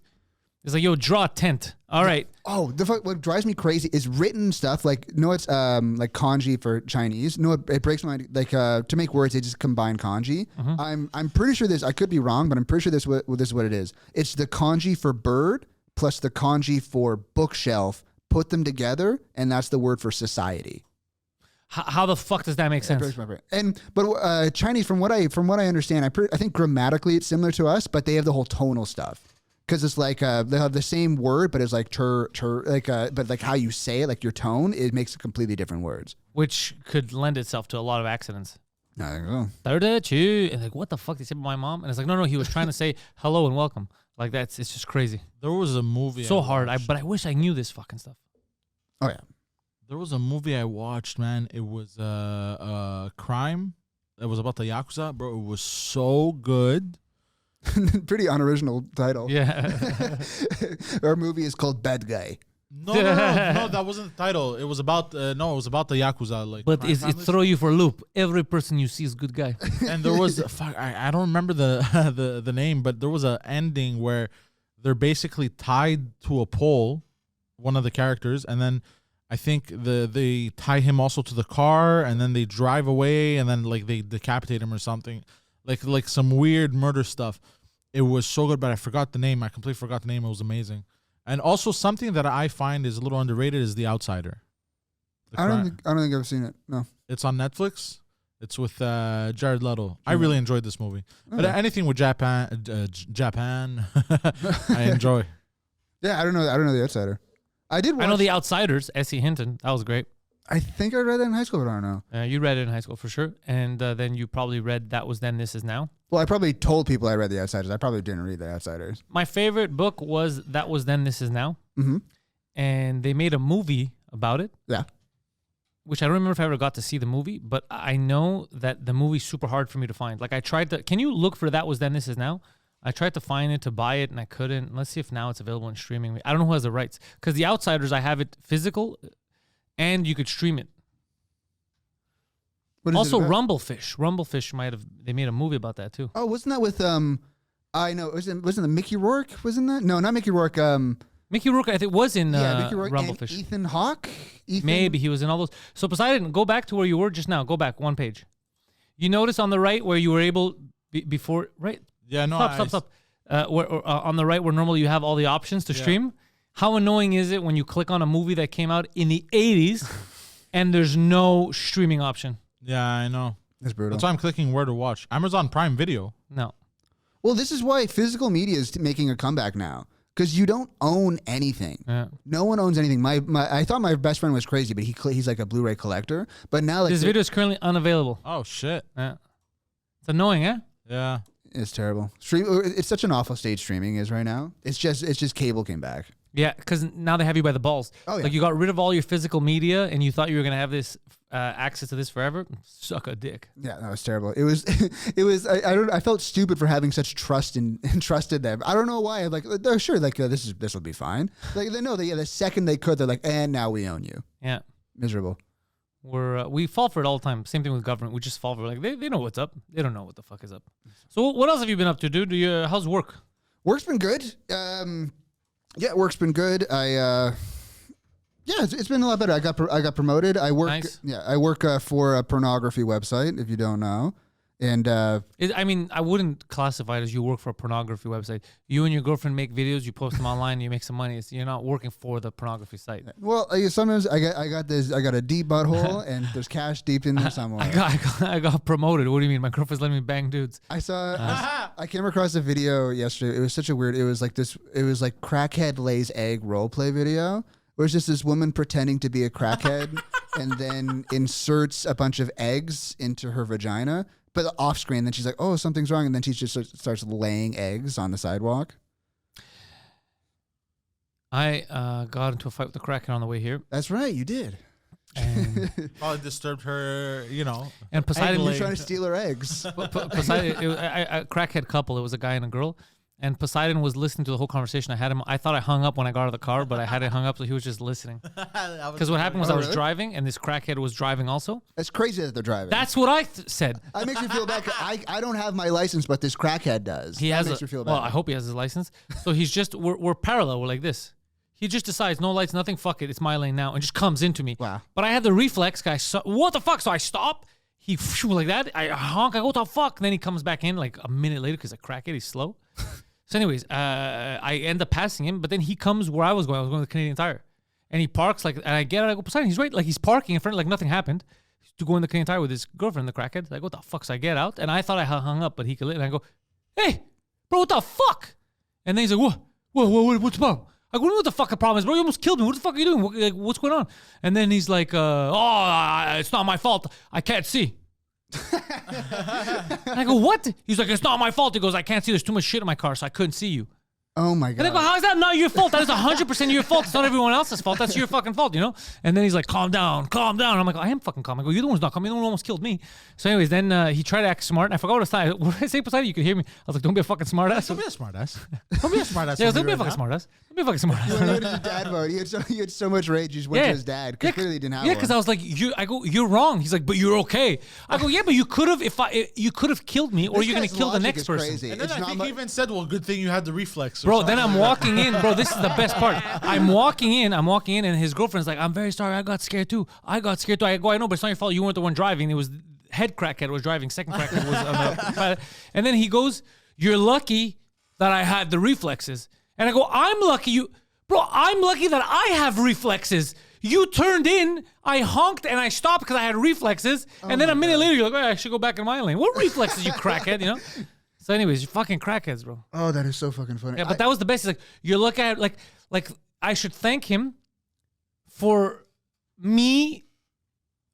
It's like, yo, draw a tent. All right. Oh, what drives me crazy is written stuff. Like, it's like kanji for Chinese. No, it breaks my mind. Like, to make words, they just combine kanji. I'm pretty sure this. I could be wrong, but I'm pretty sure this is what it is. It's the kanji for bird plus the kanji for bookshelf. Put them together, and that's the word for society. How the fuck does that make sense? But Chinese, from what I understand, I think grammatically it's similar to us, but they have the whole tonal stuff. Because it's like they have the same word, but it's like but like how you say it, like your tone, it makes completely different words. Which could lend itself to a lot of accidents. I think so. And like, what the fuck did he say about my mom? And it's like, no, he was trying to say hello and welcome. Like it's just crazy. There was a movie. So hard. But I wish I knew this fucking stuff. Oh yeah. There was a movie I watched, man. It was a crime. It was about the Yakuza, bro. It was so good. Pretty unoriginal title. Yeah. Our movie is called Bad Guy. No, that wasn't the title. It was about it was about the Yakuza. Like, but it throw you for a loop. Every person you see is a good guy. And there was I don't remember the name, but there was an ending where they're basically tied to a pole, one of the characters, and then I think they tie him also to the car, and then they drive away, and then like they decapitate him or something. Like some weird murder stuff. It was so good, but I forgot the name. I completely forgot the name. It was amazing. And also something that I find is a little underrated is The Outsider. I don't think I've seen it. No. It's on Netflix. It's with Jared Leto. I really enjoyed this movie. But anything with Japan, I enjoy. Yeah, I don't know The Outsider. I know The Outsiders. S.E. Hinton. That was great. I think I read that in high school, but I don't know. You read it in high school for sure. And then you probably read That Was Then, This Is Now. Well, I probably told people I read The Outsiders. I probably didn't read The Outsiders. My favorite book was That Was Then, This Is Now. Mm-hmm. And they made a movie about it. Yeah. Which I don't remember if I ever got to see the movie, but I know that the movie's super hard for me to find. Like I tried to, can you look for That Was Then, This Is Now? I tried to find it, to buy it, and I couldn't. Let's see if now it's available in streaming. I don't know who has the rights. Because The Outsiders, I have it physical, and you could stream it. Also, Rumblefish they made a movie about that too. Oh, wasn't that with I know wasn't the Mickey Rourke? Wasn't that? No, not Mickey Rourke. Mickey Rourke, I think, was in Mickey Rourke Rumblefish. And Ethan Hawke. Maybe he was in all those. So Poseidon, go back to where you were just now. Go back one page. You notice on the right where you were able before, right? Yeah, no. Stop. On the right where normally you have all the options to stream. How annoying is it when you click on a movie that came out in the 80s and there's no streaming option? Yeah, I know. That's brutal. That's why I'm clicking where to watch. Amazon Prime Video. No. Well, this is why physical media is making a comeback now. Because you don't own anything. Yeah. No one owns anything. I thought my best friend was crazy, but he's like a Blu-ray collector. But now, like, this video is currently unavailable. Oh shit! Yeah. It's annoying, eh? Yeah. It's terrible. It's such an awful state streaming is right now. It's just cable came back. Yeah, because now they have you by the balls. Oh yeah. Like you got rid of all your physical media, and you thought you were gonna have this access to this forever. Suck a dick. Yeah, that was terrible. It was. I felt stupid for having such trust in them. I don't know why. I'm like, they're sure, like this will be fine. Like the second they could, they're like, and now we own you. Yeah. Miserable. We fall for it all the time. Same thing with government. We just fall for it. Like they know what's up. They don't know what the fuck is up. So what else have you been up to, dude? How's work? Work's been good. Yeah, work's been good. It's been a lot better. I got promoted. I work. Nice. Yeah, I work for a pornography website. If you don't know, and I wouldn't classify it as you work for a pornography website. You and your girlfriend make videos. You post them online. And you make some money. You're not working for the pornography site. Well, sometimes I got a deep butthole, and there's cash deep in there somewhere. I got promoted. What do you mean? My girlfriend's letting me bang dudes. I came across a video yesterday. It was such a weird. It was like crackhead lays egg role play video. Where it's just this woman pretending to be a crackhead and then inserts a bunch of eggs into her vagina, but off screen. Then she's like, "Oh, something's wrong," and then she just starts laying eggs on the sidewalk. I got into a fight with a crackhead on the way here. That's right, you did. And probably disturbed her, And Poseidon was trying to steal her eggs. Poseidon, a crackhead couple. It was a guy and a girl. and Poseidon was listening to the whole conversation. I thought I hung up when I got out of the car, but I had it hung up, so he was just listening. Because what happened was I was driving, and this crackhead was driving also. It's crazy that they're driving. That's what I said. It makes me feel bad. I don't have my license, but this crackhead does. That makes me feel bad. Well, I hope he has his license. So he's just, we're parallel. We're like this. He just decides, no lights, nothing, fuck it, it's my lane now, and just comes into me. Wow. But I had the reflex, guy. What the fuck? So I stop. He like that. I honk. I go, what the fuck? And then he comes back in like a minute later because I crack it. He's slow. So anyways, I end up passing him, but then he comes where I was going. I was going to the Canadian Tire. And he parks like, and I get out, I go, Poseidon, he's right. Like he's parking in front, like nothing happened. To go in the Canadian Tire with his girlfriend, the crackhead. Like, what the fuck? So I get out, and I thought I hung up, but he could and I go, hey, bro, what the fuck? And then he's like, what's the problem? I go, what the fuck the problem is, bro? You almost killed me. What the fuck are you doing? What's going on? And then he's like, it's not my fault. I can't see. And I go, what? He's like, it's not my fault. He goes, I can't see. There's too much shit in my car, so I couldn't see you. Oh my God. And I go, how is that not your fault? That is 100% your fault. It's not everyone else's fault. That's your fucking fault, you know? And then he's like, calm down. I'm like, I am fucking calm. I go, you're the one's not calm. You're the one who almost killed me. So anyways, then he tried to act smart. And I forgot what I said. What did I say, Poseidon? You could hear me. I was like, don't be a fucking smart ass. Don't be a smart ass. Don't be a smart ass. Yeah, don't be a fucking smart ass. Don't be a fucking smart ass. You went into dad mode. He had so much rage. He just went to his dad because clearly he didn't have one. Yeah, because I was like, you're wrong. He's like, but you're okay. I go, yeah, but you could have you could have killed me, or you're gonna kill the next person. Crazy. And then I think he even said, well, good thing you had the reflex. Bro, then I'm walking in, bro. This is the best part. I'm walking in, and his girlfriend's like, I'm very sorry. I got scared too. I go, I know, but it's not your fault. You weren't the one driving. It was head crackhead was driving. Second crackhead was on the. And then he goes, you're lucky that I had the reflexes. And I go, I'm lucky I'm lucky that I have reflexes. You turned in, I honked, and I stopped because I had reflexes. And then a minute later, you're like, I should go back in my lane. What reflexes, you crackhead, you know? So anyways, you're fucking crackheads, bro. Oh, that is so fucking funny. Yeah, but that was the best. It's like, you look at it, like I should thank him for me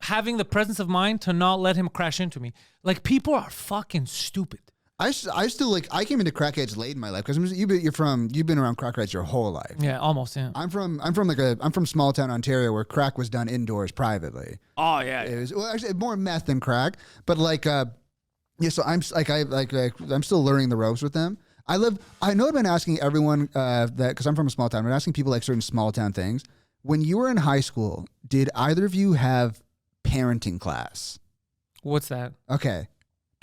having the presence of mind to not let him crash into me. Like, people are fucking stupid. I still like. I came into crackheads late in my life because you've been around crackheads your whole life. Yeah, almost. Yeah. I'm from small town Ontario where crack was done indoors privately. Oh yeah. It was actually more meth than crack, but like yeah. So I'm I'm still learning the ropes with them. I know I've been asking everyone that because I'm from a small town. I've been asking people like certain small town things. When you were in high school, did either of you have parenting class? What's that? Okay,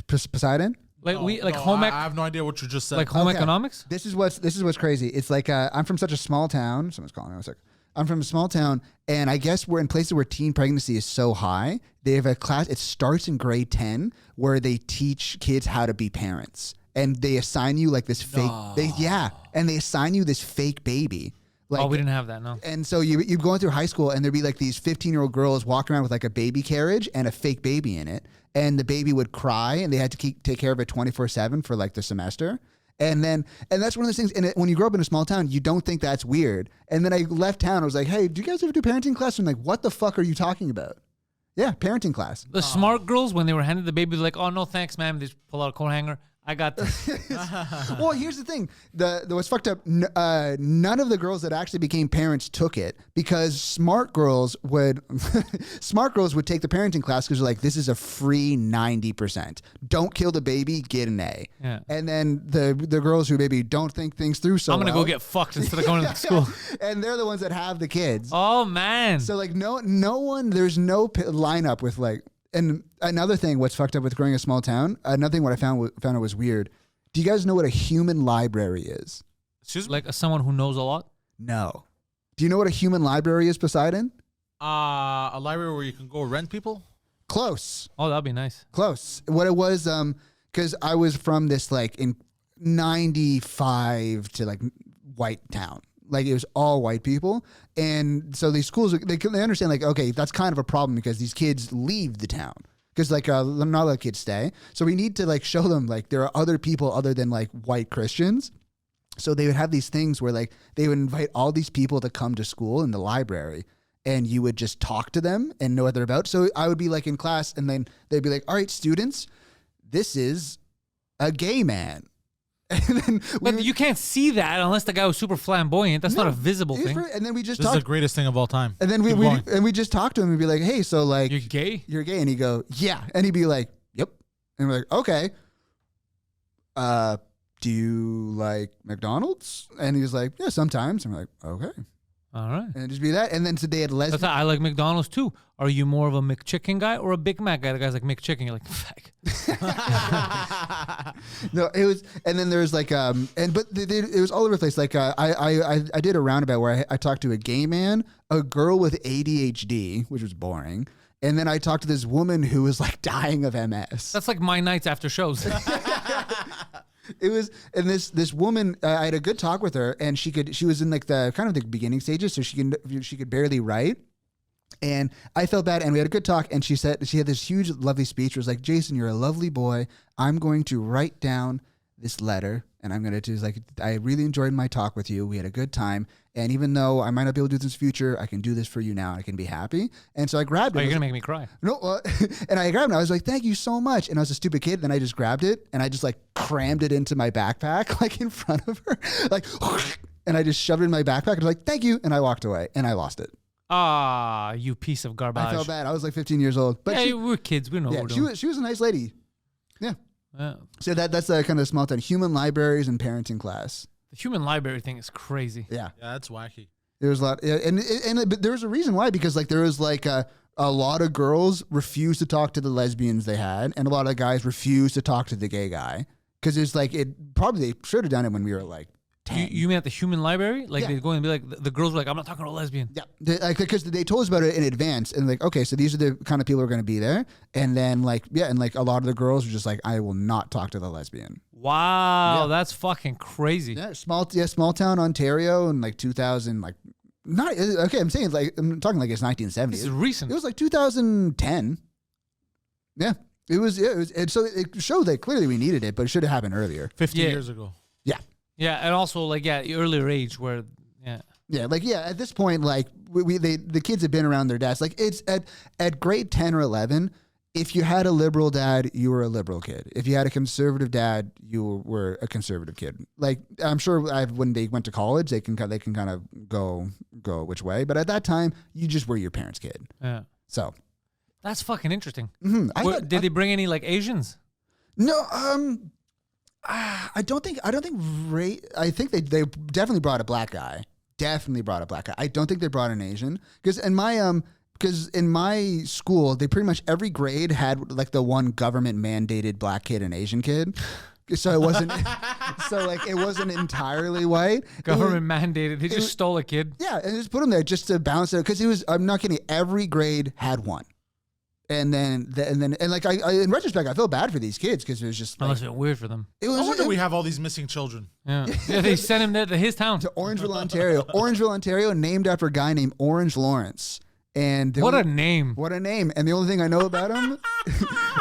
Poseidon. Home. I have no idea what you just said. Like home economics. This is what's crazy. It's like I'm from such a small town. Someone's calling me. I was like, I'm from a small town, and I guess we're in places where teen pregnancy is so high. They have a class. It starts in grade 10 where they teach kids how to be parents, and they assign you like this fake. And they assign you this fake baby. Like, we didn't have that, no. And so you're going through high school, and there'd be like these 15-year-old girls walking around with like a baby carriage and a fake baby in it, and the baby would cry, and they had to take care of it 24/7 for like the semester. And that's one of those things. And when you grow up in a small town, you don't think that's weird. And then I left town. I was like, hey, do you guys ever do parenting class? I'm like, what the fuck are you talking about? Yeah, parenting class. The smart girls, when they were handed the baby, they're like, oh, no, thanks, ma'am. They just pull out a coat hanger. I got this. Well, here's the thing. What's fucked up, none of the girls that actually became parents took it because smart girls would take the parenting class because they're like, this is a free 90%. Don't kill the baby, get an A. Yeah. And then the girls who maybe don't think things through so I'm going to go get fucked instead of going to school. And they're the ones that have the kids. Oh, man. So like no one, there's no lineup with like, and another thing, what's fucked up with growing a small town, another thing what I found out was weird. Do you guys know what a human library is? Excuse me? Like someone who knows a lot? No. Do you know what a human library is, Poseidon? A library where you can go rent people? Close. Oh, that'd be nice. Close. What it was, because I was from this like in 95 to like white town. Like it was all white people. And so these schools, they understand like, okay, that's kind of a problem because these kids leave the town because like not a lot of kids stay. So we need to like show them like there are other people other than like white Christians. So they would have these things where like they would invite all these people to come to school in the library and you would just talk to them and know what they're about. So I would be like in class and then they'd be like, all right, students, this is a gay man. But you can't see that unless the guy was super flamboyant. That's not a visible thing. And then we just This is the greatest thing of all time. And then we just talk to him and be like, hey, so like you're gay? You're gay. And he'd go, yeah. And he'd be like, yep. And we're like, okay. do you like McDonald's? And he was like, yeah, sometimes. And we're like, okay. All right. And just be that. And then today at lesbian. I like McDonald's too. Are you more of a McChicken guy or a Big Mac guy? The guy's like McChicken. You're like, fuck. No, it was, and then there's like, it was all over the place. Like, I did a roundabout where I talked to a gay man, a girl with ADHD, which was boring. And then I talked to this woman who was like dying of MS. That's like my nights after shows. It was, and this woman, I had a good talk with her, and she was in like the kind of the beginning stages, so she could barely write, and I felt bad, and we had a good talk, and she said she had this huge lovely speech. It was like, Jason, you're a lovely boy. I'm going to write down this letter, and I'm going to do like, I really enjoyed my talk with you. We had a good time, and even though I might not be able to do this in the future, I can do this for you now, and I can be happy. And so I grabbed it. Oh, you're gonna make me cry. No, and I grabbed it. I was like, thank you so much. And I was a stupid kid. Then I just grabbed it and I just like crammed it into my backpack, like in front of her, like, and I just shoved it in my backpack. And I was like, thank you. And I walked away and I lost it. Ah, you piece of garbage. I felt bad. I was like 15 years old. But yeah, we're kids. We know what we're doing. She was a nice lady. Yeah. Yeah. So that's a kind of small town. Human libraries and parenting class. The human library thing is crazy. Yeah. Yeah, that's wacky. There was a lot, but there was a reason why, because like there was like a lot of girls refused to talk to the lesbians they had, and a lot of guys refused to talk to the gay guy, because it's like they should have done it when we were like 10. You mean at the human library? Like Yeah. they'd go and be like, the girls were like, I'm not talking to a lesbian. Yeah, because they told us about it in advance, and like, okay, so these are the kind of people who are going to be there, and then like, yeah, and like a lot of the girls were just like, I will not talk to the lesbian. Wow, Yeah. that's fucking crazy. Yeah, small town Ontario in like 2000, like not okay. I'm saying like I'm talking like it's 1970. This is recent. It was like 2010. Yeah, it was. Yeah, and so it showed that clearly we needed it, but it should have happened earlier. 50 years ago. Yeah. Yeah, and also like earlier age where At this point, like the kids have been around their dads. Like it's at grade 10 or 11. If you had a liberal dad, you were a liberal kid. If you had a conservative dad, you were a conservative kid. Like I'm sure when they went to college, they can kind of go which way. But at that time, you just were your parents' kid. Yeah. So that's fucking interesting. Mm-hmm. Did they bring any like Asians? No. I don't think. I think they definitely brought a black guy. I don't think they brought an Asian, because in my school, they pretty much every grade had like the one government mandated black kid and Asian kid. So it wasn't it wasn't entirely white. Government mandated. They just stole a kid. Yeah, and just put him there just to balance it, because I'm not kidding, every grade had one. And then like I in retrospect, I feel bad for these kids, because it was just Unless it's weird for them. It was, No wonder we have all these missing children. Yeah, they sent him there to his town. To Orangeville, Ontario. Orangeville, Ontario, named after a guy named Orange Lawrence. And What a name. What a name. And the only thing I know about him,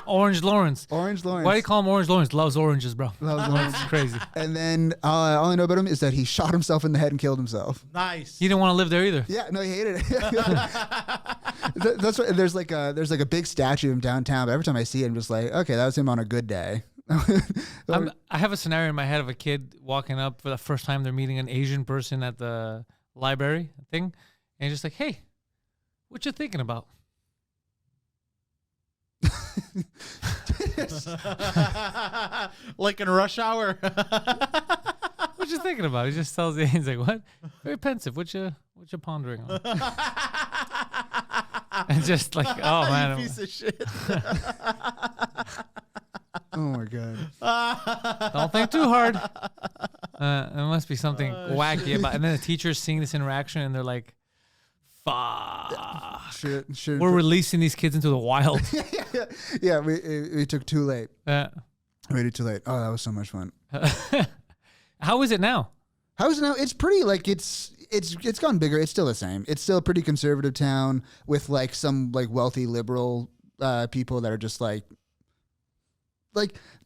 Orange Lawrence. Orange Lawrence. Why do you call him Orange Lawrence? Loves oranges, bro. Loves oranges. It's crazy. And then all I know about him is that he shot himself in the head and killed himself. Nice. He didn't want to live there either. Yeah, no, he hated it. That's right. There's like a big statue of him downtown, but every time I see it, I'm just like, okay, that was him on a good day. I have a scenario in my head of a kid walking up for the first time. They're meeting an Asian person at the library thing, and he's just like, "Hey, what you thinking about?" Like in rush hour. What you thinking about? He just tells you, he's like, "What? Very pensive. What you pondering on?" And just like, oh man, You piece of shit. Oh my god. Don't think too hard. There must be something wacky about. And then the teacher's seeing this interaction, and they're like, "Fuck, we're releasing these kids into the wild." Yeah, we took too late. Yeah. Waited too late. Oh, that was so much fun. How is it now? It's pretty, like, it's gone bigger. It's still the same. It's still a pretty conservative town with like some like wealthy liberal people that are just like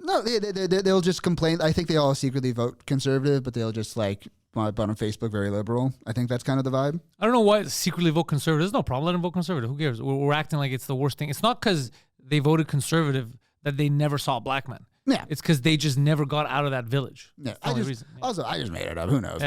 no, they'll just complain. I think they all secretly vote conservative, but they'll just like on Facebook very liberal. I think that's kind of the vibe. I don't know why secretly vote conservative. There's no problem. Let them vote conservative. Who cares? We're acting like it's the worst thing. It's not because they voted conservative that they never saw a black man. Yeah. It's because they just never got out of that village. Yeah. That's the only reason. Also, I just made it up. Who knows?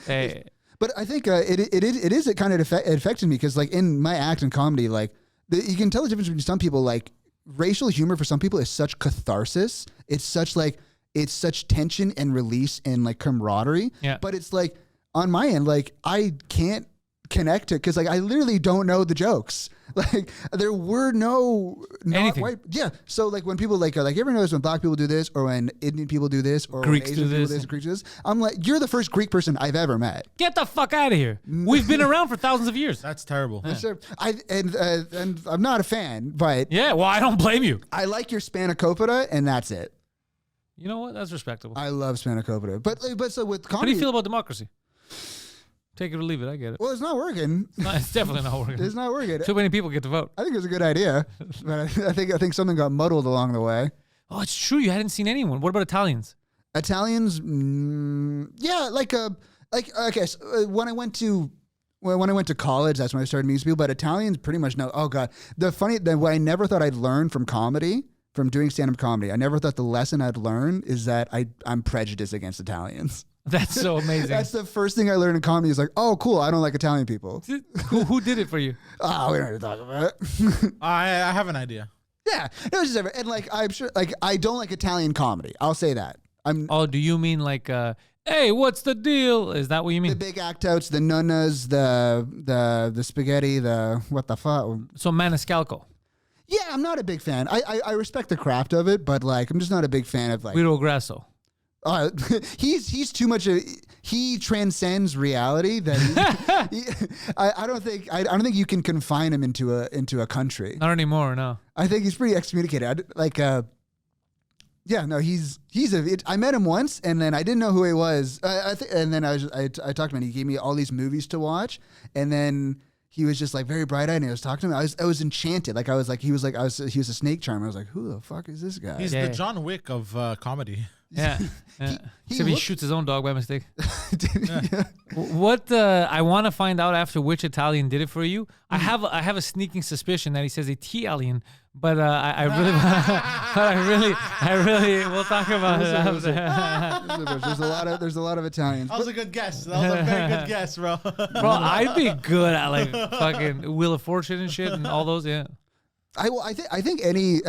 Hey. But I think it kind of affected me, because like in my act and comedy, like you can tell the difference between some people. Like racial humor for some people is such catharsis. It's such like it's such tension and release and like camaraderie. Yeah. But it's like on my end, like I can't connect it because like I literally don't know the jokes. Like there were not Anything. white. Yeah. So like when people like are like, everyone knows when black people do this or when Indian people do this or Greeks when do Asian people this. do this, Greeks do this. I'm like, you're the first Greek person I've ever met. Get the fuck out of here. We've been around for thousands of years. That's terrible. Sure. And I'm not a fan, but Yeah, well, I don't blame you. I like your spanakopita and that's it. You know what? That's respectable. I love spanakopita. But so with How comedy, do you feel about democracy? Take it or leave it. I get it. well, it's not working. It's definitely not working. It's not working. Too many people get to vote. I think it was a good idea, but I think something got muddled along the way. Oh, it's true. You hadn't seen anyone. What about Italians? Italians, yeah, okay. So when I went to college, that's when I started meeting people. But Italians pretty much know. Oh god, what I never thought I'd learn from comedy, from doing stand-up comedy. I never thought the lesson I'd learn is that I'm prejudiced against Italians. That's so amazing. That's the first thing I learned in comedy. Is like, oh, cool. I don't like Italian people. Who did it for you? Oh, we don't have to talk about it. I have an idea. Yeah, it was just and like I'm sure like I don't like Italian comedy. I'll say that. Do you mean like hey, what's the deal? Is that what you mean? The big act outs, the nunnas, the spaghetti, the what the fuck. So Maniscalco. Yeah, I'm not a big fan. I respect the craft of it, but like I'm just not a big fan of like Guido Grasso. He's too much he transcends reality that I don't think you can confine him into a country. Not anymore, no. I think he's pretty excommunicated. I met him once and then I didn't know who he was. And then I talked to him and he gave me all these movies to watch and then he was just like very bright eyed and he was talking to me. I was enchanted. Like he was a snake charmer. I was like, who the fuck is this guy? He's the John Wick of comedy. Yeah. Except he shoots his own dog by mistake. Yeah. What I want to find out after which Italian did it for you. I have a sneaking suspicion that he says Italian, but I really we'll talk about it after. There's a lot of Italians. That was a good guess. That was a very good guess, bro. Bro, I'd be good at like fucking Wheel of Fortune and shit and all those. Yeah. I think any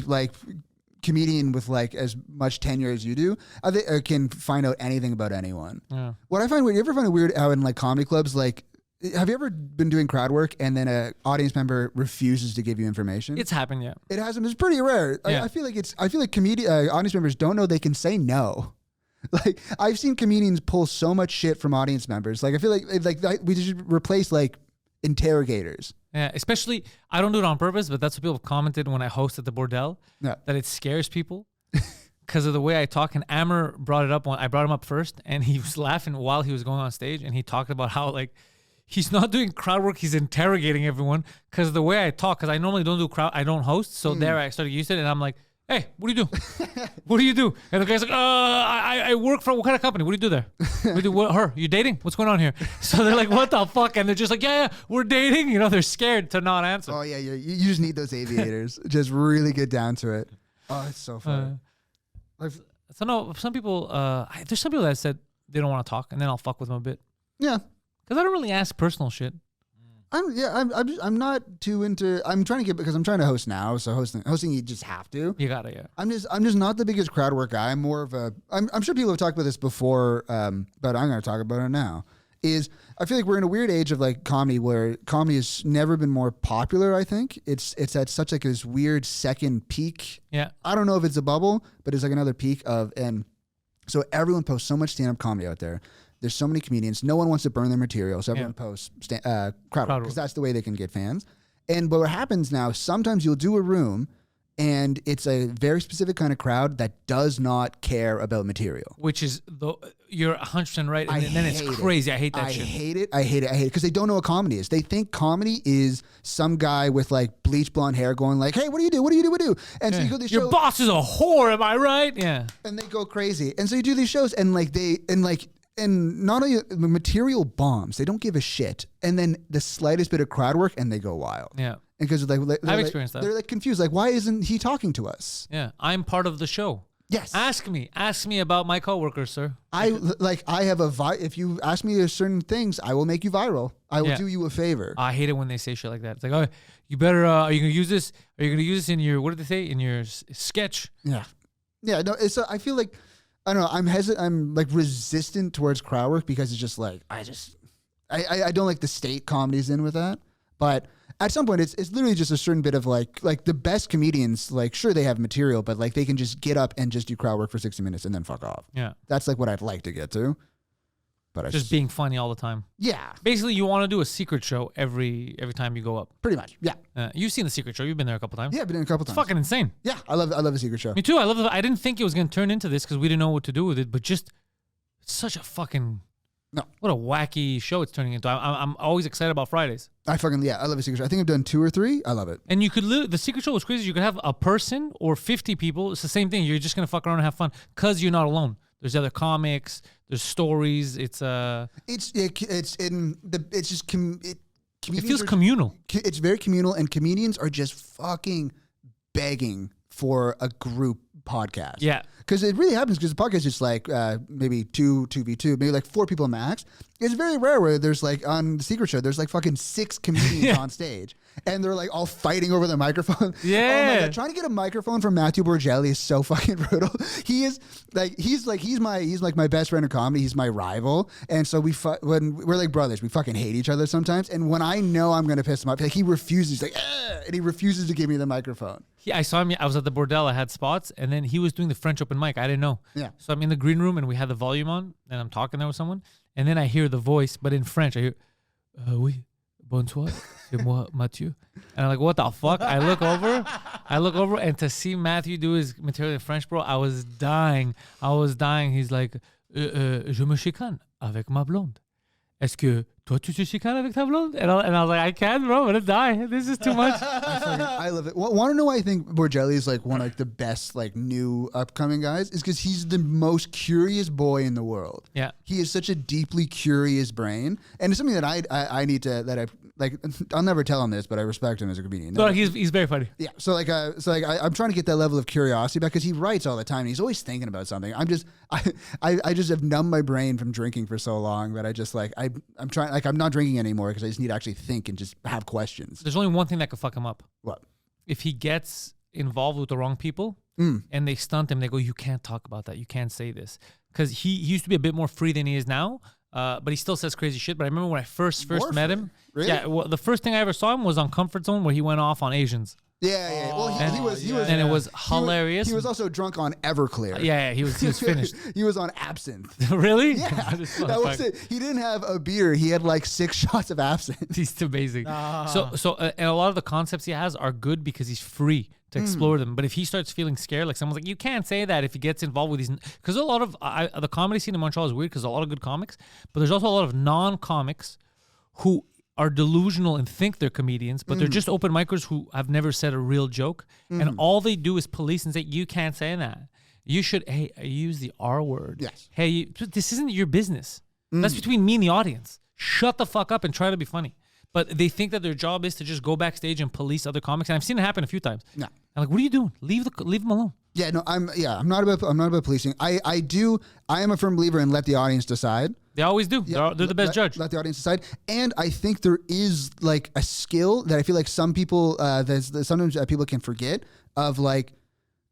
like comedian with like as much tenure as you do, I think can find out anything about anyone. Yeah. What I find weird, you ever find it weird how in like comedy clubs, like, have you ever been doing crowd work and then a audience member refuses to give you information? It's happened, yeah. It hasn't. It's pretty rare. Yeah. I feel like audience members don't know they can say no. Like I've seen comedians pull so much shit from audience members. Like I feel like we should replace like interrogators. Yeah, especially, I don't do it on purpose, but that's what people have commented when I host at the Bordel, Yeah. that it scares people because of the way I talk. And Amr brought it up I brought him up first, and he was laughing while he was going on stage, and he talked about how, like, he's not doing crowd work, he's interrogating everyone because of the way I talk, because I normally don't do I don't host, so there I started using it, and I'm like, hey, what do you do? What do you do? And the guy's like, I work for, what kind of company? What do you do there? What do her? You dating? What's going on here? So they're like, what the fuck? And they're just like, yeah, we're dating. You know, they're scared to not answer. Oh yeah, you just need those aviators. Just really get down to it. Oh, it's so funny. So no, some people, there's some people that said they don't want to talk, and then I'll fuck with them a bit. Yeah. Because I don't really ask personal shit. I'm not too into. I'm trying to get because I'm trying to host now. So hosting, you just have to. You gotta, yeah. I'm just not the biggest crowd work guy. I'm more of a. I'm sure people have talked about this before, but I'm going to talk about it now. I feel like we're in a weird age of like comedy where comedy has never been more popular. I think it's at such like this weird second peak. Yeah. I don't know if it's a bubble, but it's like another peak and so everyone posts so much stand-up comedy out there. There's so many comedians. No one wants to burn their material, so everyone posts crowd work because that's the way they can get fans. But what happens now, sometimes you'll do a room and it's a very specific kind of crowd that does not care about material. Which is, you're 100% right, and then it's crazy. I hate that shit. I hate it because they don't know what comedy is. They think comedy is some guy with like bleach blonde hair going like, hey, what do you do? What do you do? What do you do? And so you go to the show. Your boss is a whore, am I right? Yeah. And they go crazy. And so you do these shows and and not only the material bombs, they don't give a shit. And then the slightest bit of crowd work and they go wild. Yeah. And because I've experienced that. They're like confused. Like, why isn't he talking to us? Yeah. I'm part of the show. Yes. Ask me about my coworkers, sir. I have if you ask me certain things, I will make you viral. I will do you a favor. I hate it when they say shit like that. It's like, oh, you better, are you going to use this? Are you going to use this in your, what did they say? In your sketch? Yeah. Yeah, no, it's. I feel like I don't know. I'm hesitant. I'm like resistant towards crowd work because it's just like I don't like the state comedies in with that. But at some point, it's literally just a certain bit of like the best comedians. Like, sure, they have material, but like they can just get up and just do crowd work for 60 minutes and then fuck off. Yeah, that's like what I'd like to get to. But just being funny all the time. Yeah. Basically, you want to do a secret show every time you go up. Pretty much. Yeah. You've seen the secret show. You've been there a couple times. Yeah, I've been in a couple It's times. fucking insane. Yeah, I love the secret show. Me too. I love it. I didn't think it was going to turn into this because we didn't know what to do with it. But just it's such a fucking what a wacky show it's turning into. I'm always excited about Fridays. I love a secret show. I think I've done 2 or 3. I love it. And you could the secret show was crazy. You could have a person or 50 people. It's the same thing. You're just gonna fuck around and have fun because you're not alone. There's other comics. There's stories. It feels communal. It's very communal, and comedians are just fucking begging for a group podcast. Yeah. Because it really happens because the podcast is like maybe 2v2, maybe like 4 people max. It's very rare where there's like on the secret show, there's like fucking 6 comedians on stage and they're like all fighting over the microphone. Yeah. Oh my God. Trying to get a microphone from Matthew Borgelli is so fucking brutal. He's like my best friend in comedy. He's my rival. And so when we're like brothers, we fucking hate each other sometimes. And when I know I'm going to piss him off, like he refuses, he's like, and he refuses to give me the microphone. I saw him. I was at the Bordel. I had spots, and then he was doing the French open mic. I didn't know. Yeah. So I'm in the green room, and we had the volume on, and I'm talking there with someone, and then I hear the voice, but in French. I hear, "Oui, bonsoir, c'est moi, Mathieu." And I'm like, "What the fuck?" I look over, and to see Matthew do his material in French, bro, I was dying. He's like, "Je me chicane avec ma blonde. Est-ce que toi tu te chicanes avec ta blonde?" And I was like, "I can't, bro. I'm gonna die. This is too much." I love it. Want to know why I think Borgelli is like one of the best like new upcoming guys? Is because he's the most curious boy in the world. Yeah, he is such a deeply curious brain, and it's something that I need to like. I'll never tell him this, but I respect him as a comedian. No, he's very funny. Yeah. So I'm trying to get that level of curiosity back because he writes all the time. And he's always thinking about something. I just have numbed my brain from drinking for so long that I just like I'm trying like I'm not drinking anymore because I just need to actually think and just have questions. There's only one thing that could fuck him up. What? If he gets involved with the wrong people and they stunt him, they go, "You can't talk about that. You can't say this." Because he used to be a bit more free than he is now. But he still says crazy shit. But I remember when I first met him. Really? Yeah. Well, the first thing I ever saw him was on Comfort Zone where he went off on Asians. Yeah. Well, he was, and it was hilarious. He was also drunk on Everclear. Yeah, he was finished. He was on absinthe. Really? Yeah. That was it. He didn't have a beer. He had like 6 shots of absinthe. He's amazing. So and a lot of the concepts he has are good because he's free to explore them. But if he starts feeling scared, like someone's like, "You can't say that," if he gets involved with these, because a lot of the comedy scene in Montreal is weird because a lot of good comics, but there's also a lot of non-comics who are delusional and think they're comedians, but they're just open micers who have never said a real joke, and all they do is police and say, "You can't say that. You should use the R word. Yes. Hey, this isn't your business. That's between me and the audience. Shut the fuck up and try to be funny." But they think that their job is to just go backstage and police other comics, and I've seen it happen a few times. Yeah. I'm like, "What are you doing? Leave them alone." Yeah, no, I'm not about policing. I am a firm believer in let the audience decide. They always do. Yeah, they're the best judge. Let the audience decide. And I think there is like a skill that I feel like some people sometimes people can forget of, like,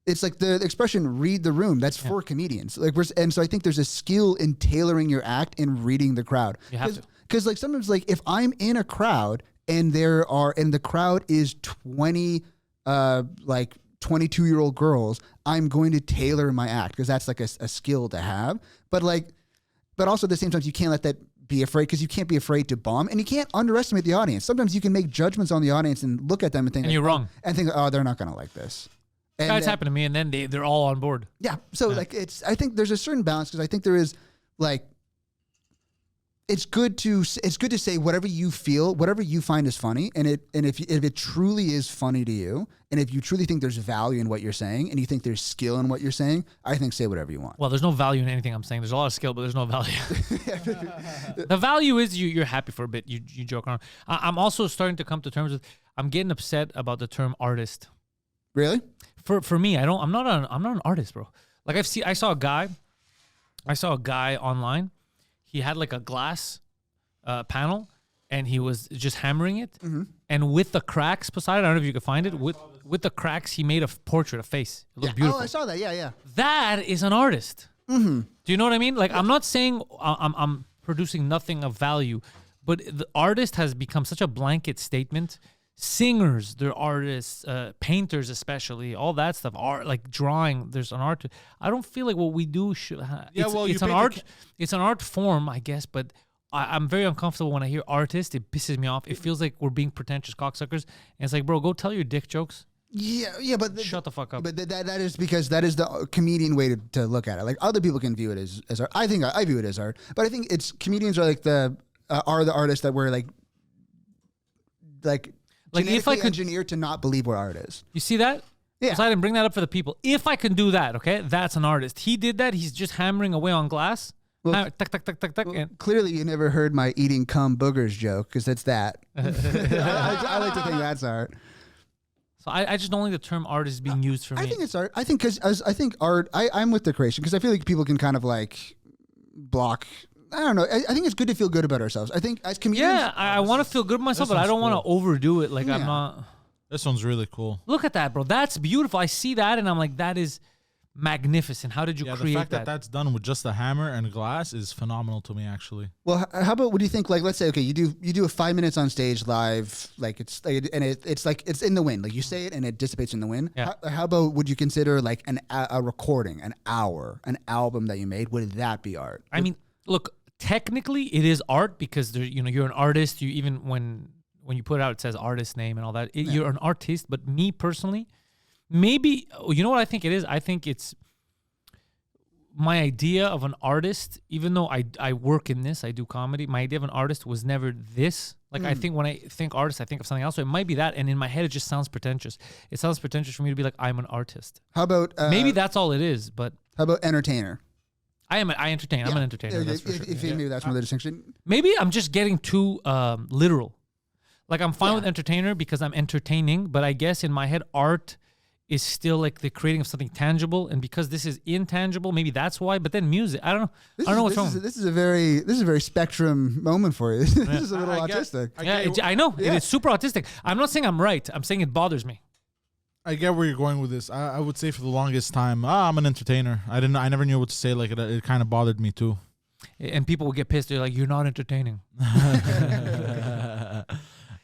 it's like the expression "read the room." That's for comedians. And so I think there's a skill in tailoring your act and reading the crowd. You have to. Because like sometimes, like if I'm in a crowd and the crowd is 20 like 22-year-old girls, I'm going to tailor my act because that's like a skill to have. But also at the same time, you can't let that be afraid, because you can't be afraid to bomb, and you can't underestimate the audience. Sometimes you can make judgments on the audience and look at them and think, and you're wrong, and think, "Oh, they're not going to like this." And that's happened to me, and then they're all on board. Yeah. So like I think there's a certain balance, because I think there is like. It's good to say whatever you feel, whatever you find is funny, and if it truly is funny to you, and if you truly think there's value in what you're saying, and you think there's skill in what you're saying, I think say whatever you want. Well, there's no value in anything I'm saying. There's a lot of skill, but there's no value. The value is you're happy for a bit. You joke around. I'm also starting to come to terms with. I'm getting upset about the term artist. Really? For me, I'm not an artist, bro. Like I saw a guy online. He had like a glass panel, and he was just hammering it, And with the cracks, Poseidon, I don't know if you can find it. With the cracks, he made a portrait, a face. It looked beautiful. Oh, I saw that. Yeah, yeah. That is an artist. Mm-hmm. Do you know what I mean? Like, I'm not saying I'm producing nothing of value, but the artist has become such a blanket statement. Singers, they're artists, painters especially, all that stuff. Art, like drawing, there's an art. I don't feel like what we do should. It's an art. It's an art form, I guess, but I'm very uncomfortable when I hear artist. It pisses me off. It feels like we're being pretentious cocksuckers. And it's like, bro, go tell your dick jokes. Yeah, but shut the fuck up. But that is because that is the comedian way to look at it. Like other people can view it as art. I think I view it as art, but I think it's comedians are like the artists that were like if I could engineer to not believe what art is. You see that? Yeah. So I didn't bring that up for the people. If I can do that, okay, that's an artist. He did that. He's just hammering away on glass. Well, clearly, you never heard my eating cum boogers joke because that's that. I like to think that's art. So I just don't like the term art is being used for me. I think it's art. I think I think art. I'm with the creation because I feel like people can kind of like block. I don't know. I think it's good to feel good about ourselves. I think as comedians. Yeah, I want to feel good about myself, but I don't want to overdo it. Like I'm not. This one's really cool. Look at that, bro. That's beautiful. I see that, and I'm like, that is magnificent. How did you create the fact that that's done with just a hammer and glass is phenomenal to me, actually. Well, how about what do you think? Like, let's say, okay, you do a 5 minutes on stage live, like it's like it's in the wind. Like you say it and it dissipates in the wind. Yeah. How about would you consider like a recording, an hour, an album that you made? Would that be art? I mean, look, technically it is art because you're an artist. You even when you put it out, it says artist name and all that. You're an artist. But me personally, maybe, you know what I think it is? I think it's my idea of an artist, even though I work in this, I do comedy, my idea of an artist was never this. Like, I think when I think artist, I think of something else. So it might be that. And in my head, it just sounds pretentious. It sounds pretentious for me to be like, I'm an artist. How about... maybe that's all it is, but... How about entertainer? I entertain. I'm an entertainer. That's for sure. Maybe that's one of the distinction. Maybe I'm just getting too literal. Like, I'm fine with entertainer because I'm entertaining, but I guess in my head, art is still like the creating of something tangible, and because this is intangible, maybe that's why. But then music, I don't know. I don't know what's wrong. This is a very spectrum moment for you. This is a little autistic. I know. It is super autistic. I'm not saying I'm right. I'm saying it bothers me. I get where you're going with this. I would say for the longest time, I'm an entertainer. I never knew what to say. Like it kind of bothered me too. And people would get pissed. They're like, "You're not entertaining."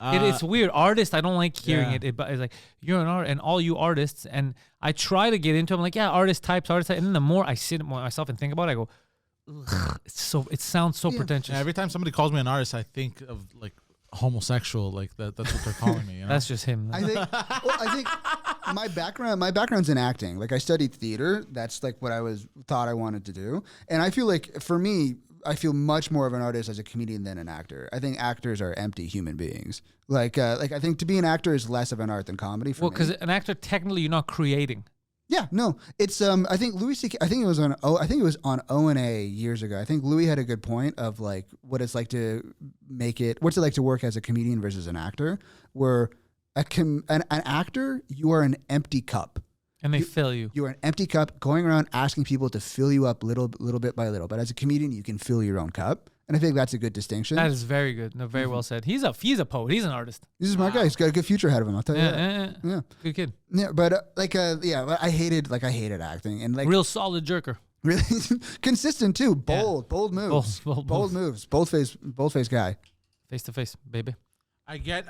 It's weird. Artist, I don't like hearing it. It's like, you're an artist, and all you artists, and I try to get into it. I'm like, yeah, artist types, and then the more I sit with myself and think about it, I go, ugh, it sounds so pretentious. Yeah, every time somebody calls me an artist, I think of like homosexual, like that's what they're calling me. You know? That's just him. I think my background's in acting. Like I studied theater. That's like what I thought I wanted to do. And I feel like for me, I feel much more of an artist as a comedian than an actor. I think actors are empty human beings. Like I think to be an actor is less of an art than comedy for me. Well, because an actor, technically, you're not creating. Yeah, no, it's I think Louis C.K. I think it was on O&A years ago. I think Louis had a good point of like what it's like to what's it like to work as a comedian versus an actor. Where an actor, you are an empty cup. And they fill you. You're an empty cup going around asking people to fill you up little bit by little. But as a comedian, you can fill your own cup. And I think that's a good distinction. That is very good. No, very well said. He's a poet. He's an artist. This is my guy. He's got a good future ahead of him. I'll tell you that. Yeah. Good kid. Yeah, but I hated acting and like real solid jerker. Really consistent too. Bold moves. Bold moves. Bold face guy. Face to face, baby. I get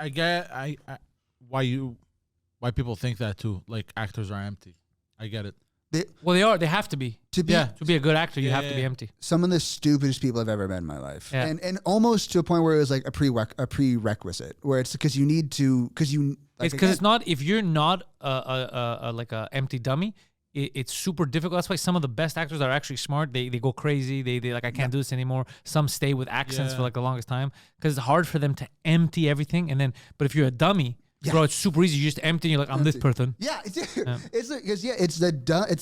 why people think that too. Like actors are empty. I get it. They are. They have to be. To be a good actor, you have to be empty. Some of the stupidest people I've ever met in my life, yeah. and almost to a point where it was like a prerequisite, where it's because you need to it's because it's not if you're not like a empty dummy. It's super difficult. That's why some of the best actors are actually smart. They go crazy. They like, I can't do this anymore. Some stay with accents for like the longest time because it's hard for them to empty everything. And then, but if you're a dummy. Yeah. Bro, it's super easy. You just empty. And you're like, I'm this person. Yeah, it's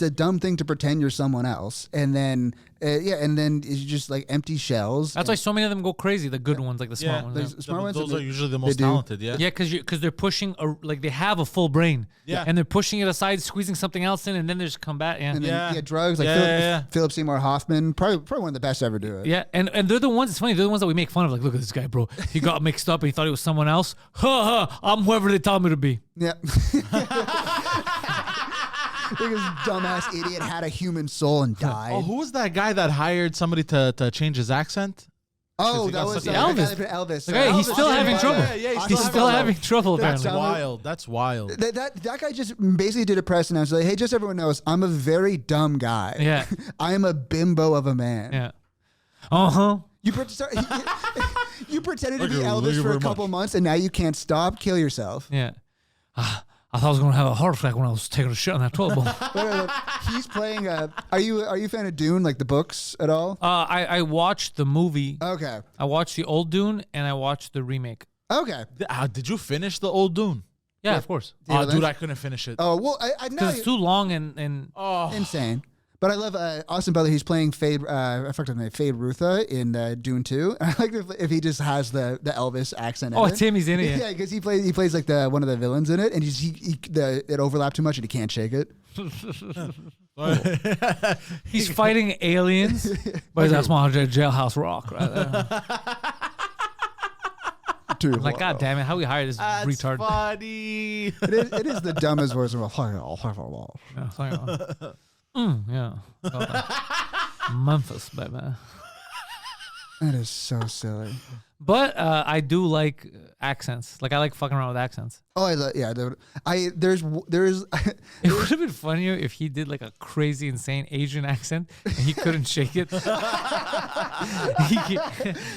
a dumb thing to pretend you're someone else, and then Yeah, and then it's just like empty shells. That's why so many of them go crazy. The good ones, like the smart ones. Like, smart ones. Those are usually the most talented. Yeah. Yeah, because they're pushing like they have a full brain. Yeah. And they're pushing it aside, squeezing something else in, and then they just come back. Yeah. And then, drugs like Philip Seymour Hoffman, probably one of the best to ever do it. Yeah, and they're the ones. It's funny. They're the ones that we make fun of. Like, look at this guy, bro. He got mixed up and he thought he was someone else. Ha ha! I'm whoever they tell me to be. Yeah. Like this dumbass idiot had a human soul and died. Oh, who was that guy that hired somebody to change his accent? Oh, that was Elvis. Elvis. Okay, he's still having trouble. Yeah, he's still having trouble. That's apparently. wild. That's wild. That guy just basically did a press announcement like, hey, just so everyone knows, I'm a very dumb guy. Yeah. I'm a bimbo of a man. Yeah. Uh-huh. You pretended to be Elvis for a couple months, and now you can't stop. Kill yourself. Yeah. I thought I was going to have a heart attack when I was taking a shit on that toilet bowl. He's playing. Are you a fan of Dune, like the books at all? I watched the movie. Okay. I watched the old Dune and I watched the remake. Okay. Did you finish the old Dune? Yeah, of course. Oh, dude, I couldn't finish it. Oh well, I know because it's too long and insane. But I love Austin Butler. He's playing Fade. I fucked up my Fade Rutha in Dune 2. I like if he just has the Elvis accent. Oh, in it. Timmy's in it. Yeah, because he plays like one of the villains in it, and it overlapped too much, and he can't shake it. He's fighting aliens, but that's my jailhouse rock right there. Dude, like, God damn it, how we hired this retard? Funny. It is the dumbest voice in the world. Yeah. Memphis, baby. That is so silly. But I do like accents. Like, I like fucking around with accents. Oh, there's. It would have been funnier if he did like a crazy, insane Asian accent and he couldn't shake it.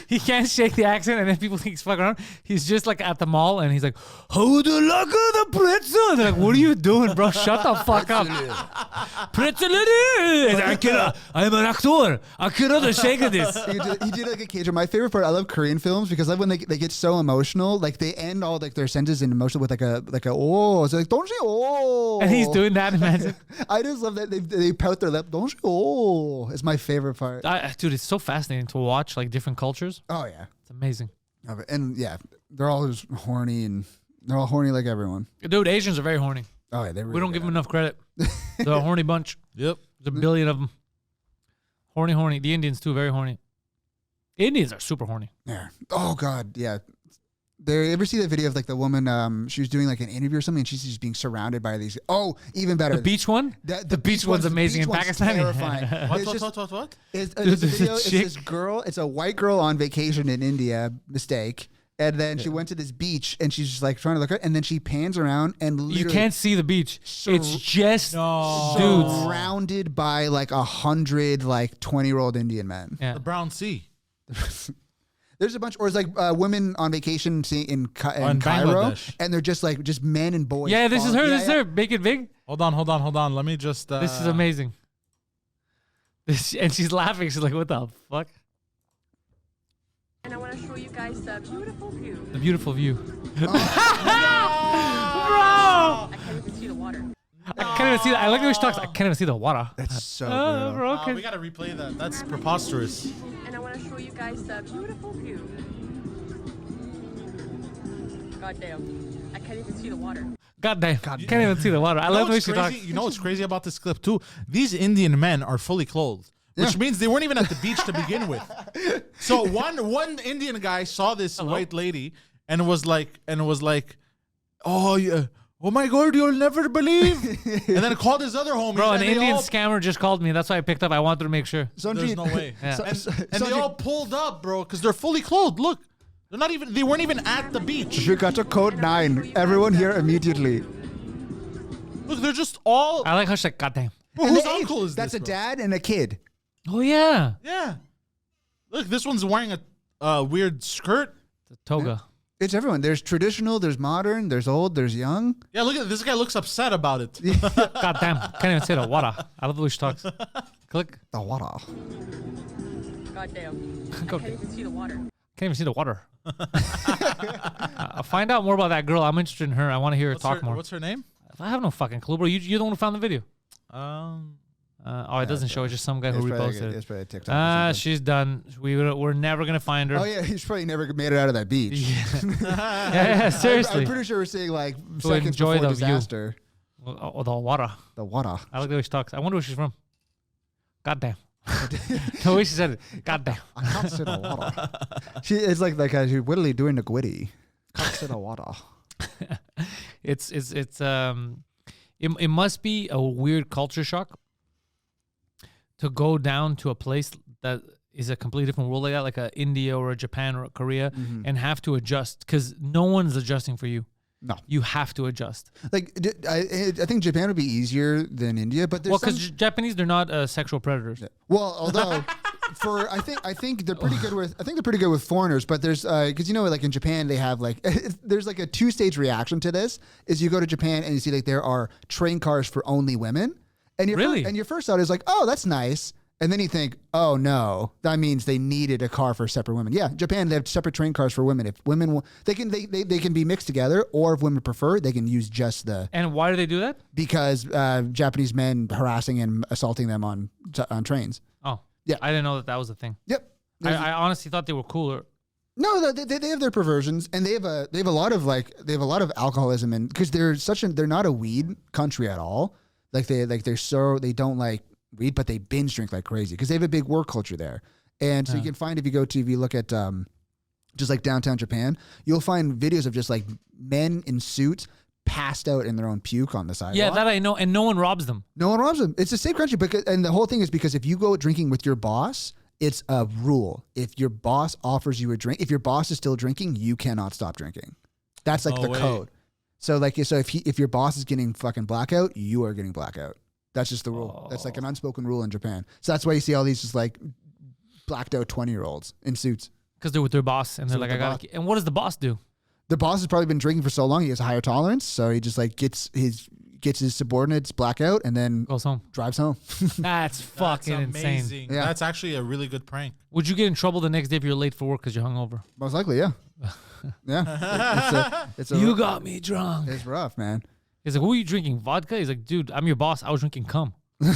he can't shake the accent, and then people think he's fucking around. He's just like at the mall, and he's like, "How would you like the pretzel?" And they're like, "What are you doing, bro? Shut the fuck up." Pretzel. I'm an actor. I cannot shake this. He did like a Cajun. My favorite part. I love Korean films because I love when they get so emotional. Like they end all like their sentences in emotional with like a oh. It's like don't you oh. And he's doing that. Imagine. I just love that they pout their lip. Don't you oh. It's my favorite part. Dude, it's so fascinating to watch like different cultures. Oh yeah, it's amazing. And yeah, they're all just horny and they're all horny like everyone. Dude, Asians are very horny. Oh yeah, we don't give them enough credit. They're a horny bunch. Yep, there's a billion of them. Horny. The Indians too, very horny. Indians are super horny. Yeah. Oh God, yeah. You ever see that video of like the woman? She was doing like an interview or something, and she's just being surrounded by these. Oh, even better. The beach one. The beach one's amazing in Pakistan. Terrifying. What? It's this girl. It's a white girl on vacation in India. Mistake. And then she went to this beach, and she's just like trying to look at, and then she pans around, and literally you can't see the beach. It's just dudes surrounded by like 100 like 20-year-old Indian men. Yeah. The Brown Sea. There's a bunch, or it's like women on vacation in Cairo, and they're just men and boys. Yeah, this is her. This is her. Make it big. Hold on. Let me just. This is amazing. And she's laughing. She's like, "What the fuck?" And I want to show you guys the beautiful view. The beautiful view. Bro! I can't even see the water. I can't even see that. I like the way she talks. I can't even see the water. That's so bro. We gotta replay that. That's preposterous. And I want to show you guys the beautiful view. God damn. I can't even see the water. God damn. Can't even see the water. I love the way she talks. You know what's crazy about this clip too? These Indian men are fully clothed. Which means they weren't even at the beach to begin with. So one Indian guy saw this white lady and was like, "Oh yeah, oh my God, you'll never believe." And then called his other homies. Bro, an Indian scammer just called me. That's why I picked up. I wanted to make sure. There's no way. Yeah. And they all pulled up, bro, because they're fully clothed. Look, they weren't even at the beach. We got to code 9. Everyone here immediately. Look, they're just all. I like how she's like, "God damn." Bro, whose uncle is That's this? That's a dad and a kid. Oh yeah. Yeah. Look, this one's wearing a weird skirt. The toga. It's everyone. There's traditional, there's modern, there's old, there's young. Yeah, look at this guy. Looks upset about it. God damn. Can't even say the water. I love the way she talks. Click. The water. God damn. I can't even see the water. Can't even see the water. Find out more about that girl. I'm interested in her. I want to hear her talk more. What's her name? I have no fucking clue, bro. You're the one who found the video. It doesn't show. It's just some guy who reposted It's probably a it. TikTok. or something. She's done. We're never gonna find her. Oh yeah, he's probably never made it out of that beach. Yeah, seriously. I'm pretty sure we're saying like To seconds enjoy before the view. disaster. Oh, the water. The water. I like the way she talks. I wonder where she's from. Goddamn. The way she said it. Goddamn. I can't sit the water. She is like she's wittily doing the gwitty. Can't sit the water. It must be a weird culture shock to go down to a place that is a completely different world like that, like a India or a Japan or a Korea, and have to adjust because no one's adjusting for you. No, you have to adjust. Like I think Japan would be easier than India, but there's because Japanese, they're not sexual predators. Yeah. Well, although I think they're pretty good with foreigners, but there's because like in Japan they have like there's like a 2-stage reaction to this. Is you go to Japan and you see like there are train cars for only women, and your first thought is like, oh, that's nice. And then you think, oh no, that means they needed a car for separate women. Yeah, Japan, they have separate train cars for women. If women they can be mixed together, or if women prefer, they can use just the. And why do they do that? Because Japanese men harassing and assaulting them on trains. Oh, yeah, I didn't know that was a thing. Yep, I honestly thought they were cooler. No, they have their perversions, and they have a lot of alcoholism, and because they're not a weed country at all. They don't like weed, but they binge drink like crazy because they have a big work culture there. And so you can find if you look at just like downtown Japan, you'll find videos of just like men in suits passed out in their own puke on the sidewalk. Yeah, that I know, and no one robs them. No one robs them. It's the same country, and the whole thing is because if you go drinking with your boss, it's a rule. If your boss offers you a drink, if your boss is still drinking, you cannot stop drinking. That's like the code. So if your boss is getting fucking blackout, you are getting blackout. That's just the rule. That's like an unspoken rule in Japan. So that's why you see all these just like blacked out 20-year-olds in suits. Because they're with their boss, and they're like, I got. And what does the boss do? The boss has probably been drinking for so long, he has a higher tolerance. So he just like gets his subordinates blackout and then goes home, drives home. That's fucking insane. Yeah. That's actually a really good prank. Would you get in trouble the next day if you're late for work because you're hungover? Most likely, yeah. Yeah. You got me drunk. It's rough, man. He's like, who are you drinking? Vodka? He's like, dude, I'm your boss. I was drinking cum. What?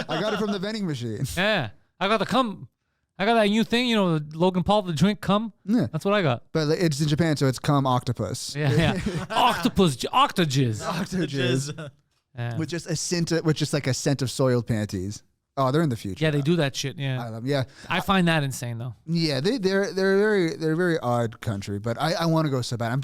I got it from the vending machine. Yeah. I got the cum. I got that new thing, Logan Paul, the drink cum. Yeah. That's what I got. But it's in Japan, so it's cum octopus. Yeah. Octopus, octojizz. Octojizz. Yeah. With just like a scent of soiled panties. Oh, they're in the future. Yeah, they do that shit. Yeah, I love. Yeah, I find that insane though. Yeah, they're a very odd country, but I want to go so bad. I'm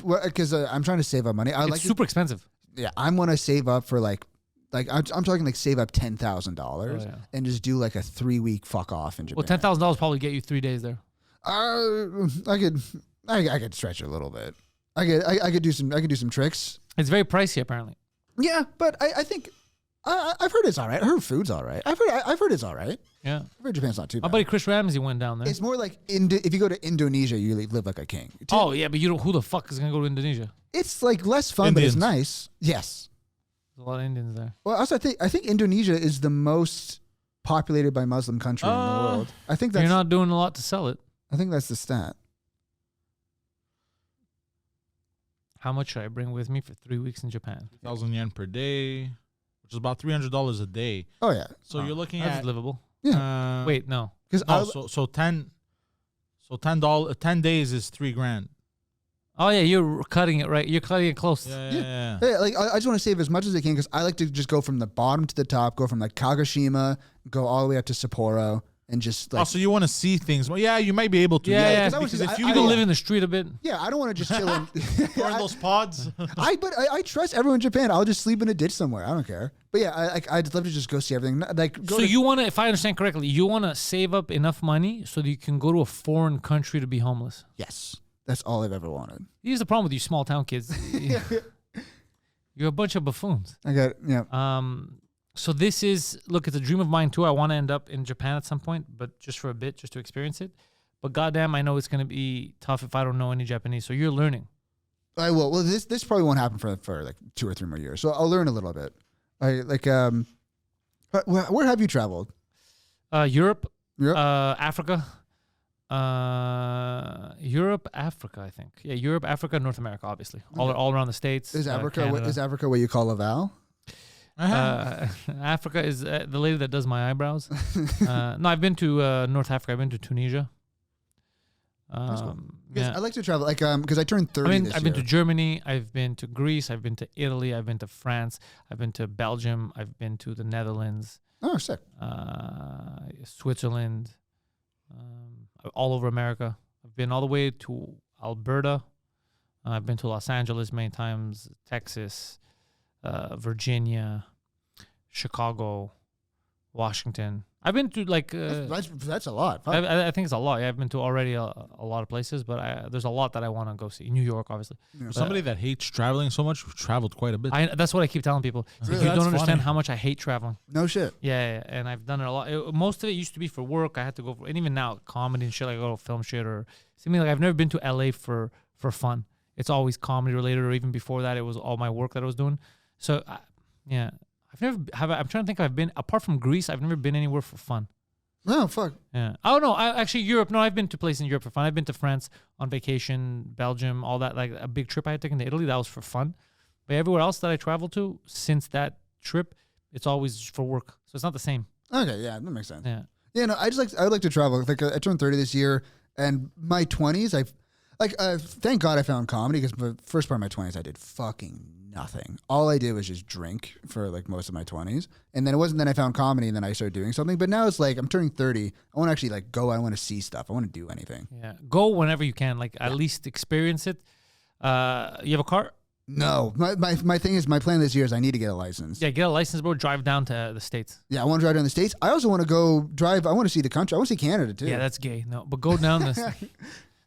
trying to save up money. It's super expensive. Yeah, I'm gonna save up for like I'm talking like save up $10,000 and just do like a 3-week fuck off in Japan. Well, $10,000 probably get you 3 days there. I could stretch it a little bit. I could do some tricks. It's very pricey apparently. Yeah, but I think. I've heard it's all right. I heard food's all right. I've heard it's all right. Yeah. I've heard Japan's not too bad. My buddy Chris Ramsey went down there. It's more like if you go to Indonesia, you live like a king. Oh, yeah, but who the fuck is going to go to Indonesia? It's like less fun, Indians. But it's nice. Yes. There's a lot of Indians there. Well, also I think Indonesia is the most populated by Muslim country in the world. I think you're not doing a lot to sell it. I think that's the stat. How much should I bring with me for 3 weeks in Japan? 1,000 yen per day. Which is about $300 a day. Oh yeah. So you're looking that's at livable. Yeah. Wait, no. So 10 days is $3,000. Oh yeah, you're cutting it right. You're cutting it close. Yeah. Like I just want to save as much as I can because I like to just go from the bottom to the top, go from like Kagoshima, go all the way up to Sapporo, and just like. So you want to see things? Well, yeah, you might be able to. Yeah. Because if you can live in the street a bit. Yeah, I don't want to just chill in. Or in those pods. I trust everyone in Japan. I'll just sleep in a ditch somewhere. I don't care. But yeah, I'd love to just go see everything. You want to, if I understand correctly, you want to save up enough money so that you can go to a foreign country to be homeless. Yes, that's all I've ever wanted. Here's the problem with you small town kids. You're a bunch of buffoons. So this is, look, it's a dream of mine too. I want to end up in Japan at some point, but just for a bit, just to experience it. But goddamn, I know it's going to be tough if I don't know any Japanese. So you're learning. I will. Well, this probably won't happen for like 2 or 3 more years. So I'll learn a little bit. Where have you traveled? Europe, Africa. Europe, Africa, I think. Yeah, Europe, Africa, North America, obviously. All around the States. Is Africa what you call Laval? Africa is the lady that does my eyebrows. No, I've been to North Africa. I've been to Tunisia. Yeah. I like to travel, like because I turned 30 this year. I've been to Germany. I've been to Greece. I've been to Italy. I've been to France. I've been to Belgium. I've been to the Netherlands. Oh, sick. Switzerland. All over America. I've been all the way to Alberta. I've been to Los Angeles many times. Texas, Virginia, Chicago, Washington. I've been to like that's a lot. I think it's a lot. Yeah, I've been to already a lot of places, but there's a lot that I want to go see. New York, obviously. Yeah. Somebody that hates traveling so much, traveled quite a bit. That's what I keep telling people. Really? You don't understand how much I hate traveling. No shit. Yeah, and I've done it a lot. Most of it used to be for work. I had to go for, and even now, comedy and shit. Like I go to film shit or something. Like I've never been to LA for fun. It's always comedy related, or even before that, it was all my work that I was doing. So, yeah, I'm trying to think if I've been, apart from Greece, I've never been anywhere for fun. Oh, fuck. Yeah. Oh, no, actually, Europe. No, I've been to places in Europe for fun. I've been to France on vacation, Belgium, all that. Like a big trip I had taken to Italy, that was for fun. But everywhere else that I traveled to since that trip, it's always for work. So it's not the same. Okay, yeah, that makes sense. Yeah. Yeah, no, I would like to travel. Like I turned 30 this year, and my 20s, thank God I found comedy, because the first part of my 20s I did fucking nothing. All I did was just drink for like most of my 20s, and then it wasn't. Then I found comedy, and then I started doing something. But now it's like I'm turning 30. I want to actually like go. I want to see stuff. I want to do anything. Yeah, go whenever you can. Like at least experience it. You have a car? No, my thing is, my plan this year is I need to get a license. Yeah, get a license, bro. Drive down to the States. Yeah, I want to drive down the States. I also want to go drive. I want to see the country. I want to see Canada too. Yeah, that's gay. No, but go down this.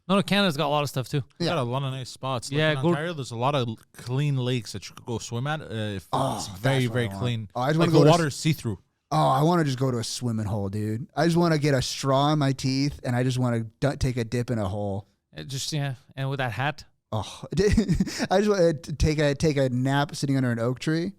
No, Canada's got a lot of stuff too. Got a lot of nice spots. Like Yeah, in Ontario, there's a lot of clean lakes that you could go swim at. It's very, very clean. Oh, I just like want to go the water's see-through. Oh, I want to just go to a swimming hole, dude. I just want to get a straw in my teeth, and I just want to take a dip in a hole. And with that hat. Oh, I just want to take a nap sitting under an oak tree.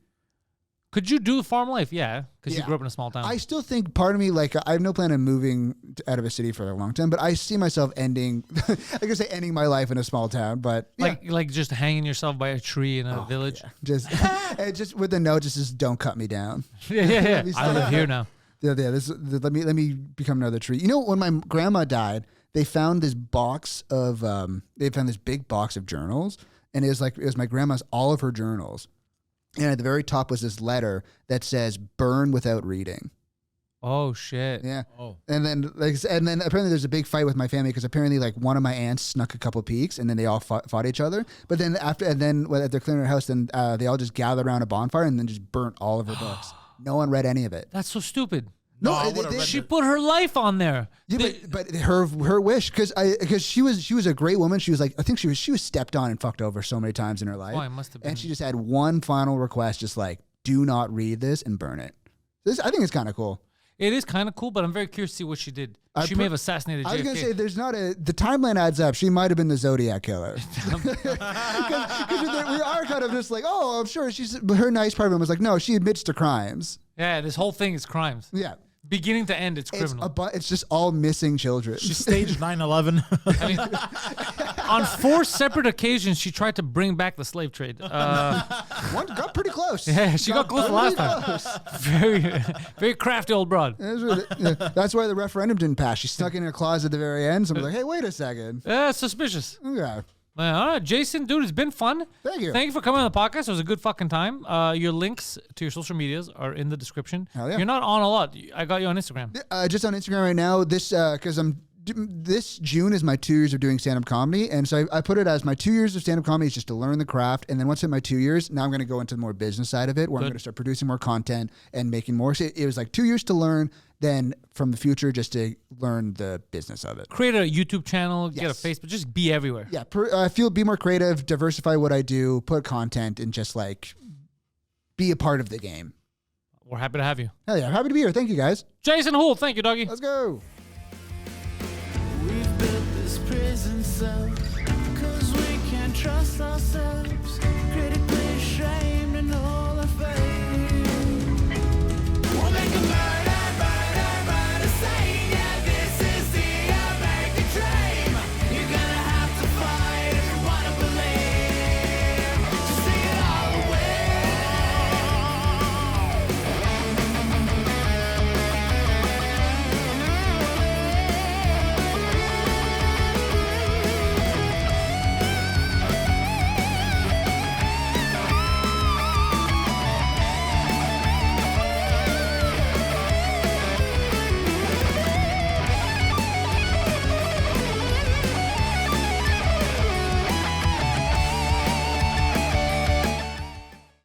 Could you do farm life? Yeah, because you grew up in a small town. I still think part of me, like, I have no plan on moving out of a city for a long time, but I see myself ending my life in a small town. But yeah. like just hanging yourself by a tree in a village. Yeah. Just with the note, just don't cut me down. Yeah. I live here now. Yeah. Let me become another tree. You know, when my grandma died, they found this box of this big box of journals, and it was my grandma's, all of her journals. And at the very top was this letter that says "burn without reading." Oh shit! Yeah. Oh. And then apparently there's a big fight with my family, because apparently like one of my aunts snuck a couple peeks, and then they all fought each other. But then when they're cleaning her house, then they all just gathered around a bonfire and then just burnt all of her books. No one read any of it. That's so stupid. No, she put her life on there. Yeah, but her wish, because she was a great woman. She was like, I think she was stepped on and fucked over so many times in her life. Oh, it must have been. And she just had one final request, just like, do not read this and burn it. I think it's kind of cool. It is kind of cool, but I'm very curious to see what she did. She may have assassinated JFK. I was going to say, the timeline adds up. She might have been the Zodiac killer. Because we are kind of just like, oh, I'm sure her nice part of it was like, no, she admits to crimes. Yeah, this whole thing is crimes. Yeah. Beginning to end, it's criminal. It's just all missing children. She staged 9/11. I mean, on 4 separate occasions, she tried to bring back the slave trade. One got pretty close. Yeah, she got close last time. Very, very crafty old broad. That's why the referendum didn't pass. She snuck in her closet at the very end. Someone's like, hey, wait a second. Suspicious. Yeah. All right, Jason, dude, it's been fun. Thank you. Thank you for coming on the podcast. It was a good fucking time. Your links to your social medias are in the description. Hell yeah. You're not on a lot. I got you on Instagram. Just on Instagram right now. This June is my 2 years of doing stand-up comedy, and so I put it as my 2 years of stand-up comedy is just to learn the craft, and then once I hit my 2 years, now I'm going to go into the more business side of it, where I'm going to start producing more content and making more. So it was like 2 years to learn, then from the future just to learn the business of it. Create a YouTube channel, get a Facebook, just be everywhere. Yeah, be more creative, diversify what I do, put content, and just like be a part of the game. We're happy to have you. Hell yeah, happy to be here. Thank you, guys. Jason Houle, thank you, doggy. Let's go. We've built this prison cell, 'cause we can't trust ourselves. Critically ashamed.